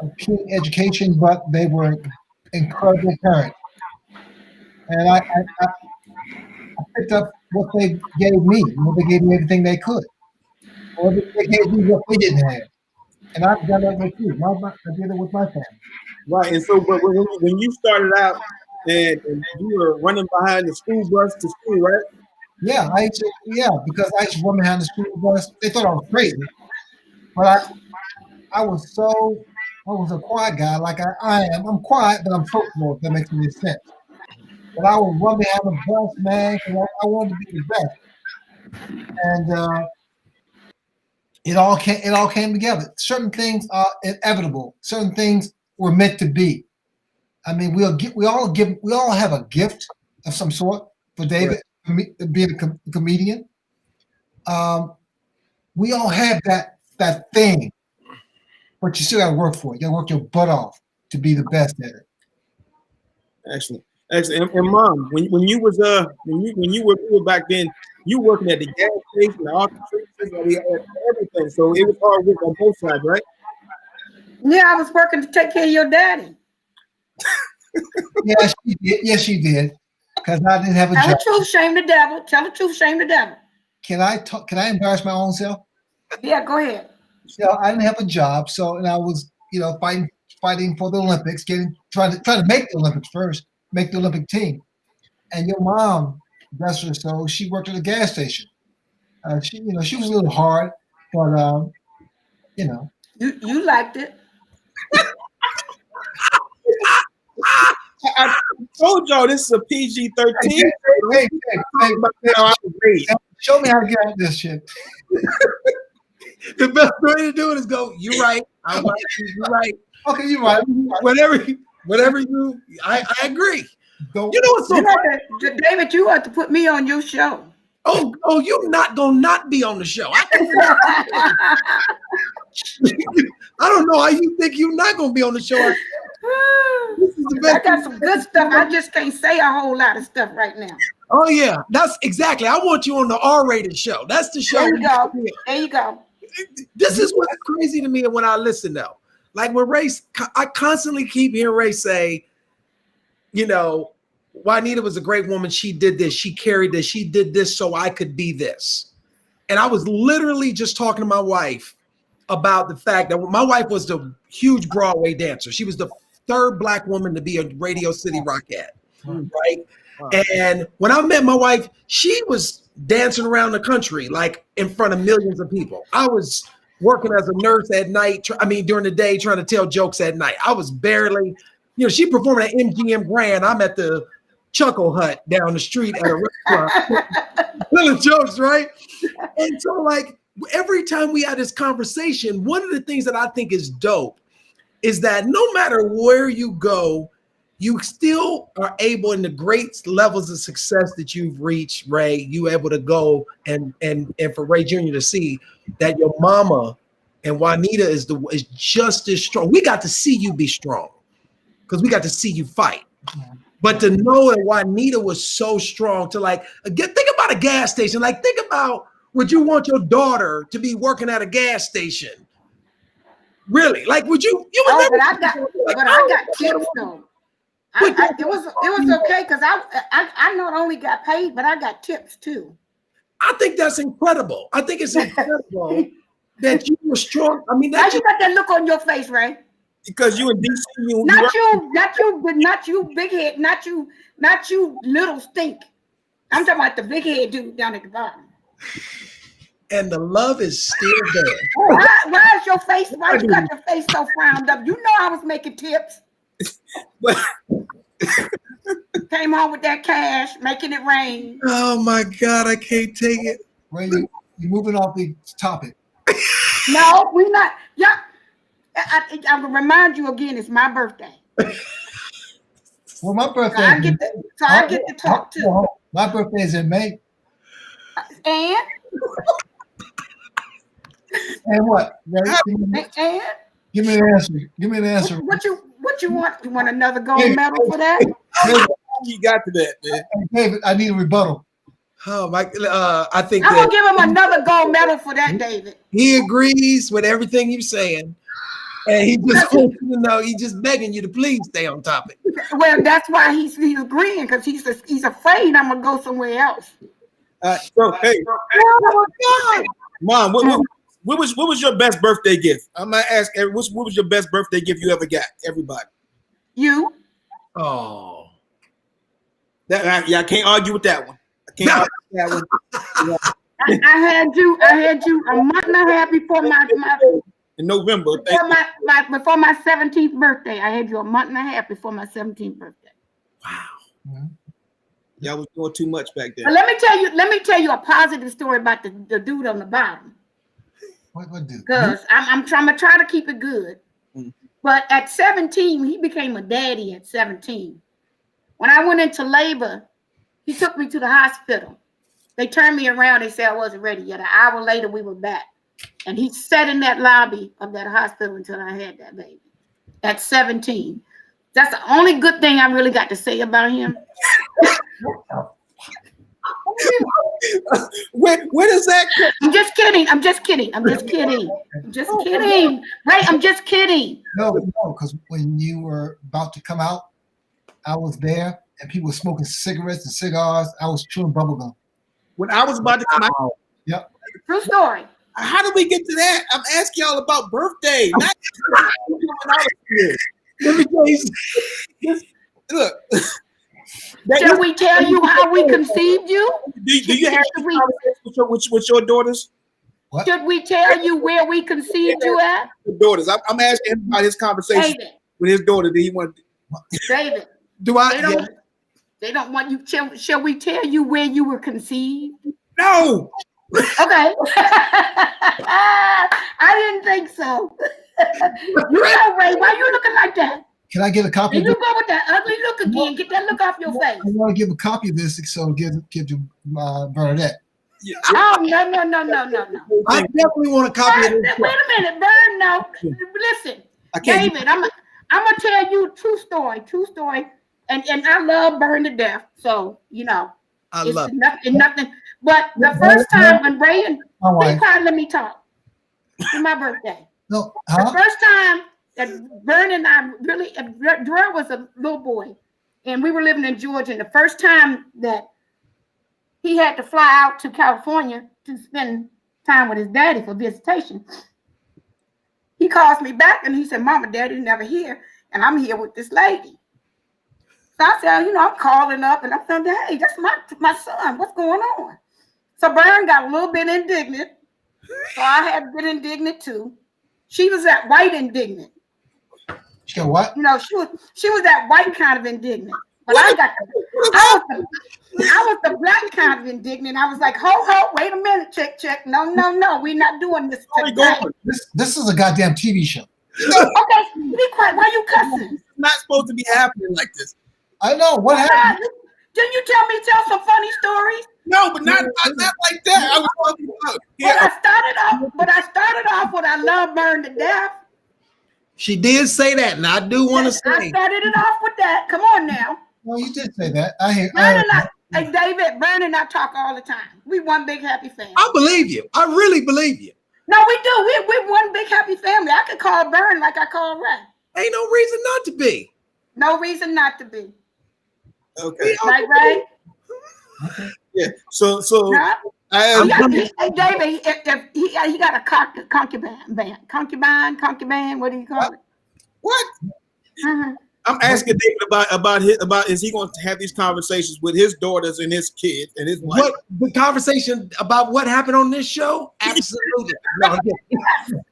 a keen education, but they were incredible parents. And I picked up what they gave me. They gave me everything they could. Or they gave me what they didn't have. And I've done that with you. I did it with my family. Right. And so, but when you started out and you were running behind the school bus to school, right? Yeah, because I used to run behind the school bus. They thought I was crazy. But I was a quiet guy like I am. I'm quiet, but I'm sociable, if that makes any sense. But I would run behind the bus, man, because I wanted to be the best. And it all came together. Certain things are inevitable. Certain things were meant to be. I mean, we all have a gift of some sort. For David, being a comedian, we all have that thing, but you still got to work for it. You got to work your butt off to be the best at it. Excellent. And Mom, when you were back then, you were working at the gas station, the office, everything. So it was hard work on both sides, right? Yeah, I was working to take care of your daddy. Yes, she did. Yes, she did. Because I didn't have a job. Tell the truth, shame the devil. Tell the truth, shame the devil. Can I embarrass my own self? Yeah, go ahead. I didn't have a job, and I was, fighting for the Olympics, trying to make the Olympics first, make the Olympic team. And your mom, bless her soul, she worked at a gas station. She was a little hard, but You liked it. I told y'all this is a PG-13. Hey, show me how to get out of this shit. The best way to do it is go, you're right. I'm right. You're right. Okay, you're right. Whatever you, I agree. Don't, you know what's so funny? David, you have to put me on your show. Oh, you're not gonna not be on the show. I don't know how you think you're not gonna be on the show. I got some good stuff. I just can't say a whole lot of stuff right now. Oh yeah, that's exactly. I want you on the R-rated show. That's the show. There you go. This is what's crazy to me when I listen though. Like when Ray, I constantly keep hearing Ray say, Juanita was a great woman. She did this. She carried this. She did this so I could be this. And I was literally just talking to my wife about the fact that my wife was the huge Broadway dancer. She was the third Black woman to be a Radio City Rockette, right? Wow. And when I met my wife, she was dancing around the country, like in front of millions of people. I was working as a nurse at night. During the day, trying to tell jokes at night. I was barely, she performing at MGM Grand. I'm at the Chuckle Hut down the street at a restaurant, telling jokes, right? And so, like, every time we had this conversation, one of the things that I think is dope is that no matter where you go, you still are able, in the great levels of success that you've reached, Ray, you able to go and for Ray Jr. to see that your mama and Juanita is just as strong. We got to see you be strong because we got to see you fight. But to know that Juanita was so strong to think about a gas station. Like, think about, would you want your daughter to be working at a gas station? Really? Like, would you? But I got tips though. It was okay because I not only got paid, but I got tips too. I think that's incredible. I think it's incredible that you were strong. Why you got that look on your face, Ray? Because you in DC, not you, big head, not you, little stink. I'm talking about the big head dude down at the bottom. And the love is still there. Why is your face? Why you got your face so frowned up? You know I was making tips. Came home with that cash, making it rain. Oh my God, I can't take it. Ray, you're moving off the topic. No, we're not. Yeah. I will remind you again, it's my birthday. Well, my birthday. So I get to talk too. My birthday is in May. And what? And give me an answer. Give me an answer. What you want? You want another gold medal for that? You got to that, man. David, I need a rebuttal. Oh my! I think I'm gonna give him another gold medal for that, David. He agrees with everything you're saying. And he just wants you to know, he's just begging you to please stay on topic. Well, that's why he's agreeing, because he's afraid I'm gonna go somewhere else. So hey, Oh my God. Mom, what was your best birthday gift? I'm gonna ask. What was your best birthday gift you ever got? Everybody. You. Oh. I can't argue with that one. I can't argue with that one. Yeah. I had you a month and a half before my in November. Before my 17th birthday. I had you a month and a half before my 17th birthday. Wow. Mm-hmm. Y'all was doing too much back then. But let me tell you a positive story about the dude on the bottom. What dude? Because I'm trying to try to keep it good. Mm-hmm. But at 17, he became a daddy at 17. When I went into labor, he took me to the hospital. They turned me around. They said I wasn't ready yet. An hour later, we were back. And he sat in that lobby of that hospital until I had that baby at 17. That's the only good thing I really got to say about him. Where does that come? I'm just kidding. I'm just kidding. Right? I'm just kidding. No, because when you were about to come out, I was there and people were smoking cigarettes and cigars. I was chewing bubblegum. When I was about to come out. Yep. True story. How did we get to that? I'm asking y'all about birthday. Let me tell you. Look. Shall we tell you how we conceived you? Do you have with your daughters? What? Should we tell you where we conceived you at? Daughters. I'm asking him about his conversation David. with his daughter. Did he want? David. They don't want you. Shall we tell you where you were conceived? No. Okay. I didn't think so. You know, Ray, why you looking like that? Can I get a copy? Did you go with that ugly look again? Get that look off your face. I want to give a copy of this, so give to Bernadette. Yeah. Oh no. I definitely want a copy of this. Wait a minute, Bern. No, listen, David. I'm gonna tell you a true story, and I love Bern to death. So you know, it's nothing. But the first time when Ray and let me talk. It's my birthday. No, the first time that Bern and I really, Drew was a little boy, and we were living in Georgia. And the first time that he had to fly out to California to spend time with his daddy for visitation, he calls me back and he said, "Mama, Daddy's never here, and I'm here with this lady." So I said, I'm calling up and I'm saying, "Hey, that's my son. What's going on?" So Bern got a little bit indignant. So I had to get indignant too. She was that white indignant. She got what? You know, she was that white kind of indignant. But I was the black kind of indignant. I was like, ho, wait a minute, check. No, we're not doing this today. This is a goddamn TV show. Okay, be quiet. Why you cussing? It's not supposed to be happening like this. I know what happened. Didn't you tell some funny stories? No, but not like that. I was talking about. But I started off with I love Burn to death. She did say that, and I do want to say. I started it off with that. Come on now. Well, you did say that. I hear. Hey, David, Burn and I talk all the time. We one big happy family. I believe you. I really believe you. No, we do. We're one big happy family. I could call Burn like I call Ray. Ain't no reason not to be. No reason not to be. Okay. Right, Ray? Yeah. So Huh? I David, if he got a concubine. What do you call it? what? Uh-huh. I'm asking David about is he going to have these conversations with his daughters and his kids and his wife? What the conversation about what happened on this show? Absolutely. No,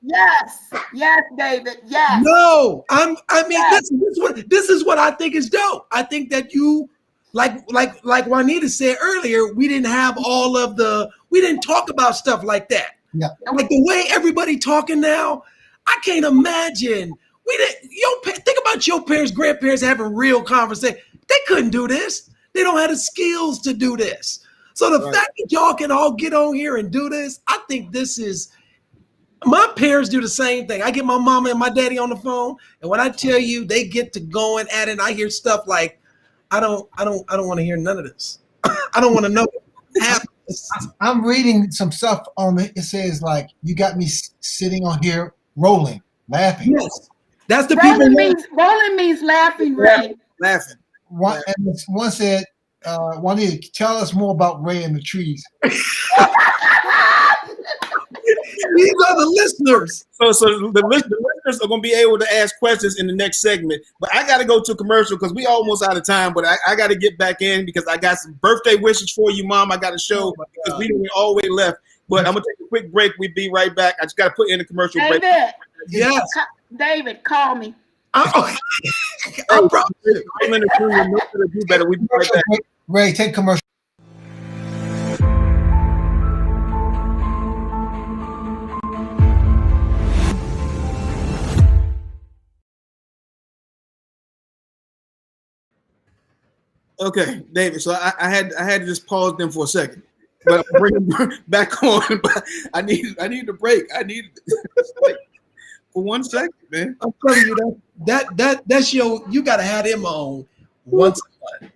Yes, David. Yes. no, I mean, Yes. this is what I think is dope. I think that you, like Juanita said earlier, we didn't talk about stuff like that. Yeah. Like the way everybody talking now, I can't imagine. Think about your parents, grandparents having real conversation. They couldn't do this. They don't have the skills to do this. So the fact that y'all can all get on here and do this, I think this is. My parents do the same thing. I get my mama and my daddy on the phone, and when I tell you they get to going at it, and I hear stuff like, I don't want to hear none of this. I don't want to know half of this. I'm reading some stuff on it. It says like you got me sitting on here rolling, laughing. Yes. That's the Rolling means laughing, Ray. Laughing. And one said, Juanita, tell us more about Ray and the trees. These are the listeners. So the listeners are going to be able to ask questions in the next segment. But I got to go to commercial because we almost out of time. But I got to get back in because I got some birthday wishes for you, Mom. I got to show because we didn't all the way left. But I'm going to take a quick break. We'll be right back. I just got to put in a commercial break. Yes. David, call me. I promise you. Do better. We'll be right back. Ray, take commercial. Okay, David. So I had to just pause them for a second, but I'm bringing them back on. But I need the break. I need for 1 second, man. I'm telling you that's you gotta have him on once a month.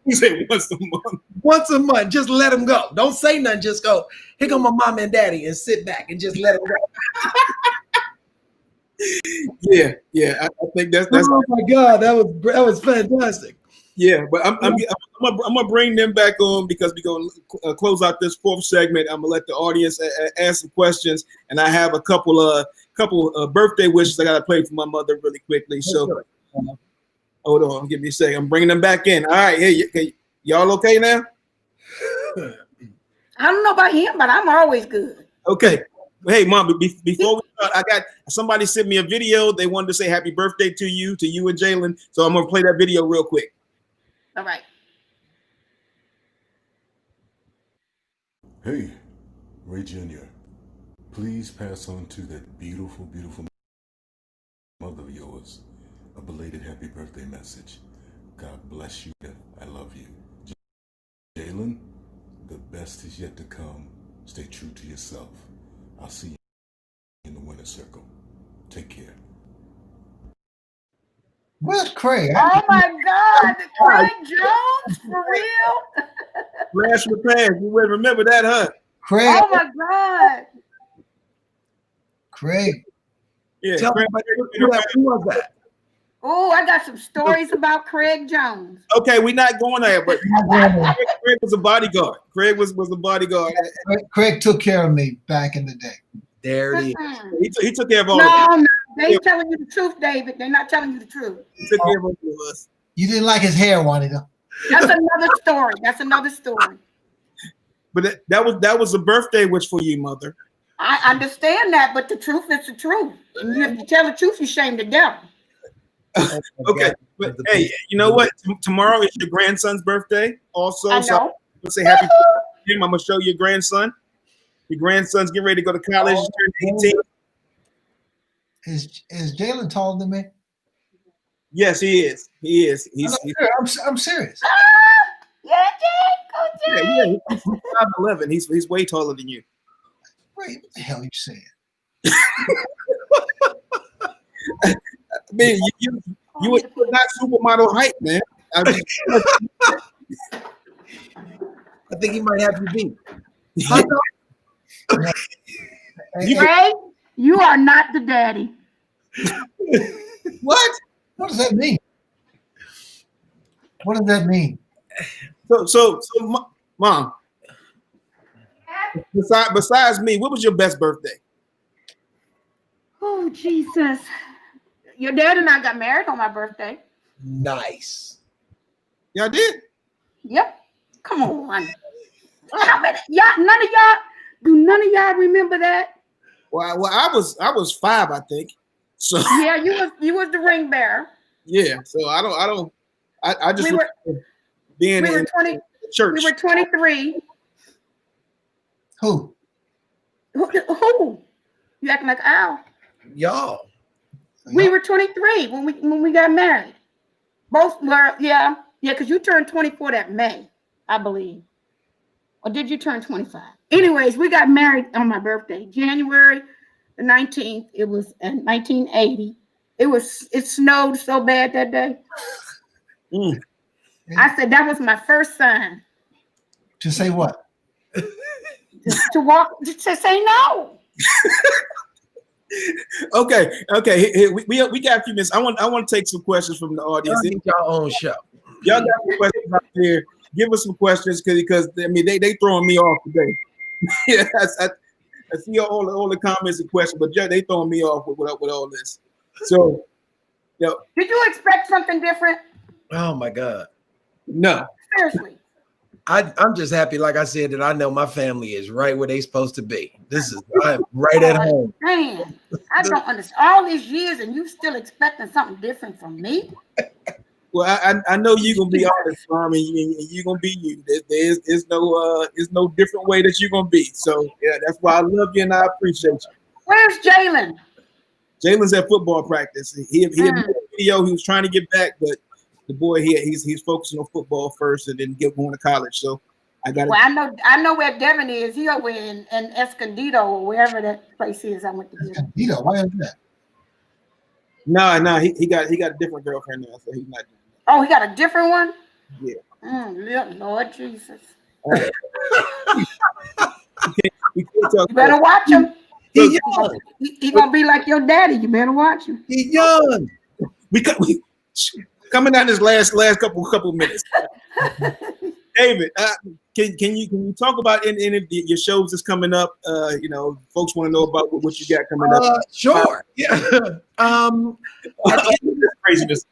You say once a month. Once a month, just let him go. Don't say nothing. Just go. Here come my mom and daddy, and sit back and just let him go. Yeah. I think that's. Oh my God, that was fantastic. Yeah, but I'm gonna bring them back on because we're gonna close out this fourth segment. I'm gonna let the audience ask some questions, and I have a couple birthday wishes I gotta play for my mother really quickly. So hold on, give me a second. I'm bringing them back in. All right, hey, y'all okay now? I don't know about him, but I'm always good. Okay. Hey, Mom, before we start, I got somebody sent me a video. They wanted to say happy birthday to you and Jalen. So I'm gonna play that video real quick. All right. Hey, Ray Jr., please pass on to that beautiful, beautiful mother of yours a belated happy birthday message. God bless you. I love you. Jalen, the best is yet to come. Stay true to yourself. I'll see you in the winner's circle. Take care. Where's Craig? Oh my God, Craig Jones, for real? Flash with pass. You would remember that, huh? Craig. Oh my God. Craig. Yeah. Tell me who was that? Oh, I got some stories about Craig Jones. Okay, we're not going there, but Craig was a bodyguard. Craig was a bodyguard. Craig took care of me back in the day. There it is. He took care of all of us. No, they telling you the truth, David. They're not telling you the truth. He took care of all of us. You didn't like his hair, Juanita. That's another story. But that was a birthday wish for you, Mother. I understand that, but the truth is the truth. And if you tell the truth, you shame the devil. Okay, but hey, you know what? Tomorrow is your grandson's birthday. Also, I so I'm know. gonna say happy birthday to him. I'm gonna show your grandson. Your grandson's getting ready to go to college. He's turning 18. Is Jalen taller than me? Yes, he is. He is. I'm serious. Yeah, Yeah, Jay, he's 5'11". He's way taller than you. Wait, what the hell are you saying? I mean, you're not supermodel height, man. I think he might have you beat. Ray, you are not the daddy. What? What does that mean? What does that mean? So, Mom. Besides me, what was your best birthday? Oh, Jesus. Your dad and I got married on my birthday. Nice. Y'all did? Yep. Come on. How many? None of y'all remember that? Well, I was 5, I think. So Yeah, you was the ring bearer. yeah. So I just We were being we were in 20 church. we were 23. Who? Who? You acting like Al. Y'all. We were 23 when we got married. Both were, yeah, because you turned 24 that May, I believe. Or did you turn 25? Anyways, we got married on my birthday, January the 19th. It was in 1980. It snowed so bad that day. Mm. I said that was my first sign. To say what? To say no. Okay. Here, we got a few minutes. I want to take some questions from the audience. Y'all need your own show. Y'all got some questions out there. Give us some questions because I mean they throwing me off today. Yeah, I see all the comments and questions, but yeah, they throwing me off with all this. So, Did you expect something different? Oh my God. no. Seriously. I'm just happy, like I said, that I know my family is right where they supposed to be. I'm right at home. Man, I don't understand. All these years and you still expecting something different from me? Well, I know you're gonna be honest, Mom, and you're gonna be you. There's no different way that you're gonna be. So yeah, that's why I love you and I appreciate you. Where's Jalen? Jalen's at football practice. He had made a video. He was trying to get back, but the boy he's focusing on football first and then going to college. So I got. Well, I know where Devin is. He over in Escondido or wherever that place is. I went to get him. Escondido, why is that? No, he got a different girlfriend now, so he's not doing that. Oh, he got a different one? Yeah. Lord Jesus. We can't talk You better watch him. He young. He gonna be like your daddy. You better watch him. He young. We coming down this last couple minutes. David, can you talk about any of your shows that's coming up? Folks want to know about what you got coming up. Sure. Yeah. Craziness.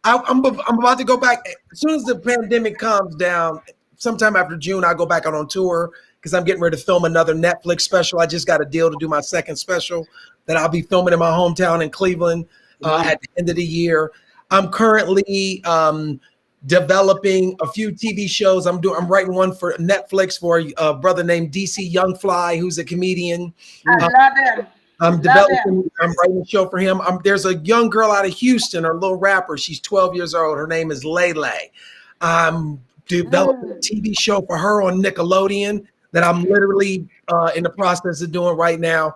I'm about to go back as soon as the pandemic calms down. Sometime after June, I'll go back out on tour because I'm getting ready to film another Netflix special. I just got a deal to do my second special that I'll be filming in my hometown in Cleveland at the end of the year. I'm currently developing a few TV shows. I'm writing one for Netflix for a brother named DC Youngfly, who's a comedian. I love him. I'm writing a show for him. There's a young girl out of Houston, a little rapper. She's 12 years old. Her name is Lele. I'm developing a TV show for her on Nickelodeon that I'm literally in the process of doing right now.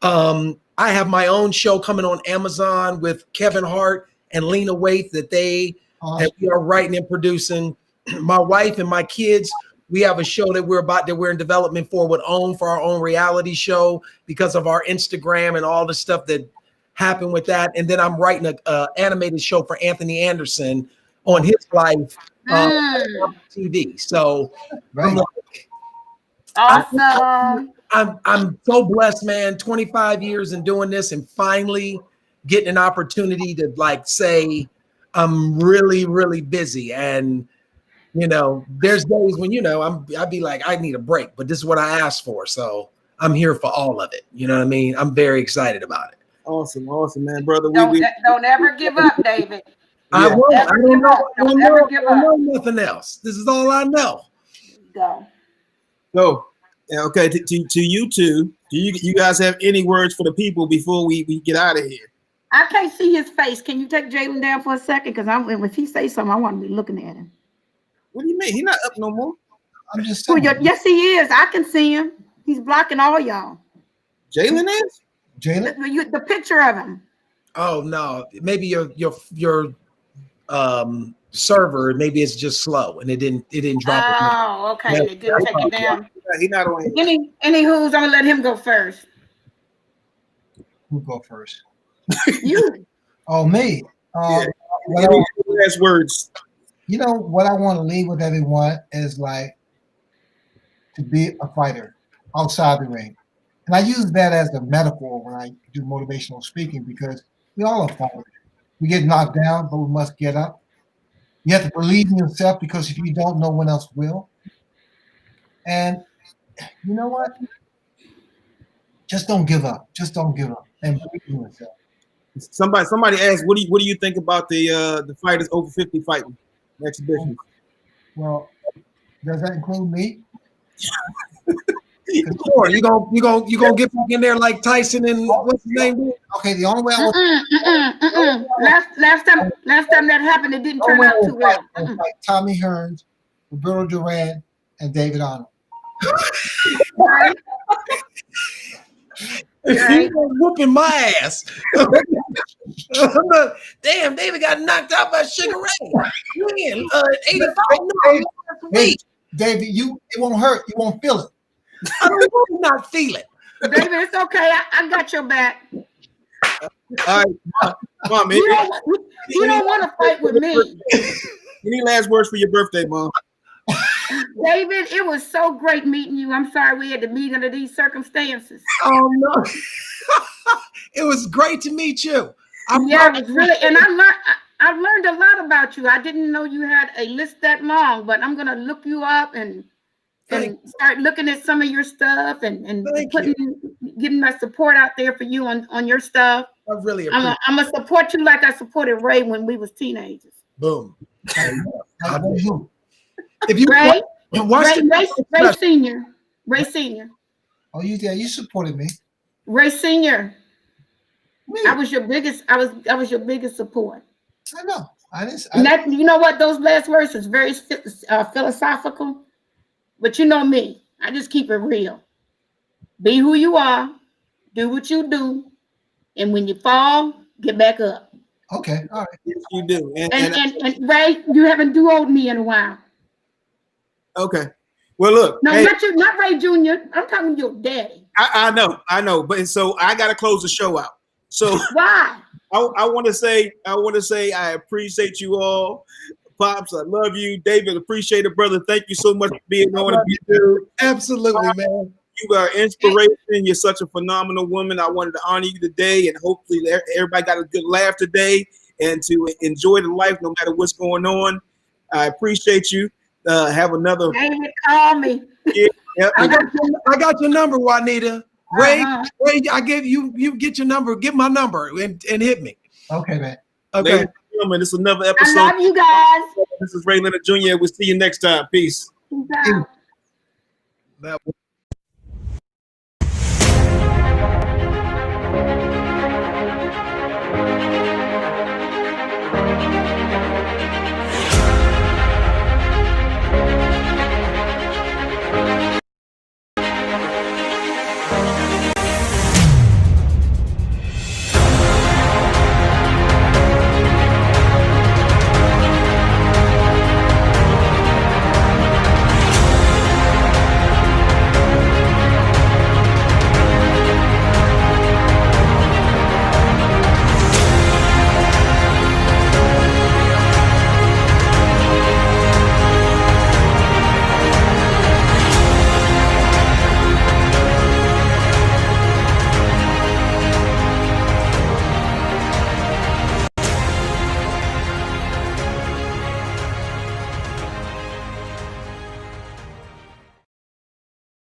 I have my own show coming on Amazon with Kevin Hart and Lena Waithe that we are writing and producing. My wife and my kids, we have a show that we're in development for our own reality show because of our Instagram and all the stuff that happened with that. And then I'm writing a animated show for Anthony Anderson on his life on TV. So Right. Awesome. I'm so blessed, man. 25 years in doing this and finally getting an opportunity to say I'm really, really busy. And there's days when I'd be like, I need a break, but this is what I asked for. So I'm here for all of it. You know what I mean? I'm very excited about it. Awesome, man, brother. Don't ever give up, David. I won't. I Never don't give know. up. Don't ever give I up. know nothing else. This is all I know. Go. So, okay, to you two, do you guys have any words for the people before we get out of here? I can't see his face. Can you take Jalen down for a second? Because if he say something, I want to be looking at him. What do you mean? He's not up no more. I'm just saying. Yes, he is. I can see him. He's blocking all y'all. Jalen is? Jalen? The picture of him. Oh no, maybe your server, maybe it's just slow and it didn't drop it. Oh, okay. They didn't take it down. He's not on here. Anywho's, I'm gonna let him go first. Who go first? You. Oh, me. Any last words? You know what I want to leave with everyone is like to be a fighter outside the ring. And I use that as a metaphor when I do motivational speaking because we all are fighters. We get knocked down, but we must get up. You have to believe in yourself because if you don't, no one else will. And you know what? Just don't give up. Just don't give up and believe in yourself. Somebody asked, what do you think about the fighters over 50 fighting exhibition? Well, does that include me? Sure, you gonna get back in there like Tyson and what's his name? Okay, the only way I was Last time that happened, it didn't turn out too well. like Tommy Hearns, Roberto Duran, and David Arnold. Right? He was whooping my ass. Damn, David got knocked out by Sugar Ray. Man, 85. No, David, it won't hurt. You won't feel it. I don't want to not feel it. David, it's okay. I got your back. All right, come on, man. You don't want to fight with me. Any last words for your birthday, Mom? David, it was so great meeting you. I'm sorry we had to meet under these circumstances. Oh no. It was great to meet you. It's really, and I learned a lot about you. I didn't know you had a list that long, but I'm gonna look you up and start looking at some of your stuff and getting my support out there for you on your stuff. I really appreciate it. I'm gonna support you like I supported Ray when we was teenagers. Boom. If you Ray Senior. Oh, you supported me. Ray Senior. Me. I was your biggest support. I know. That, you know what? Those last words is very philosophical, but you know me. I just keep it real. Be who you are. Do what you do, and when you fall, get back up. Okay, all right. Yes, you do. And Ray, you haven't duoed me in a while. Okay. Well, look. No, hey, not Ray Jr. I'm talking to your daddy. I know. But so I got to close the show out. So Why? I want to say I appreciate you all. Pops, I love you. David, appreciate it, brother. Thank you so much for being on. Absolutely, man. You are inspiration. You're such a phenomenal woman. I wanted to honor you today, and hopefully everybody got a good laugh today and to enjoy the life no matter what's going on. I appreciate you. Have another. David, call me. Yeah. I got your number, Juanita. Ray, I gave you. You get your number. Get my number and hit me. Okay, man. Okay. Ladies and gentlemen, this is another episode. I love you guys. This is Ray Leonard Jr. We'll see you next time. Peace. Peace out. That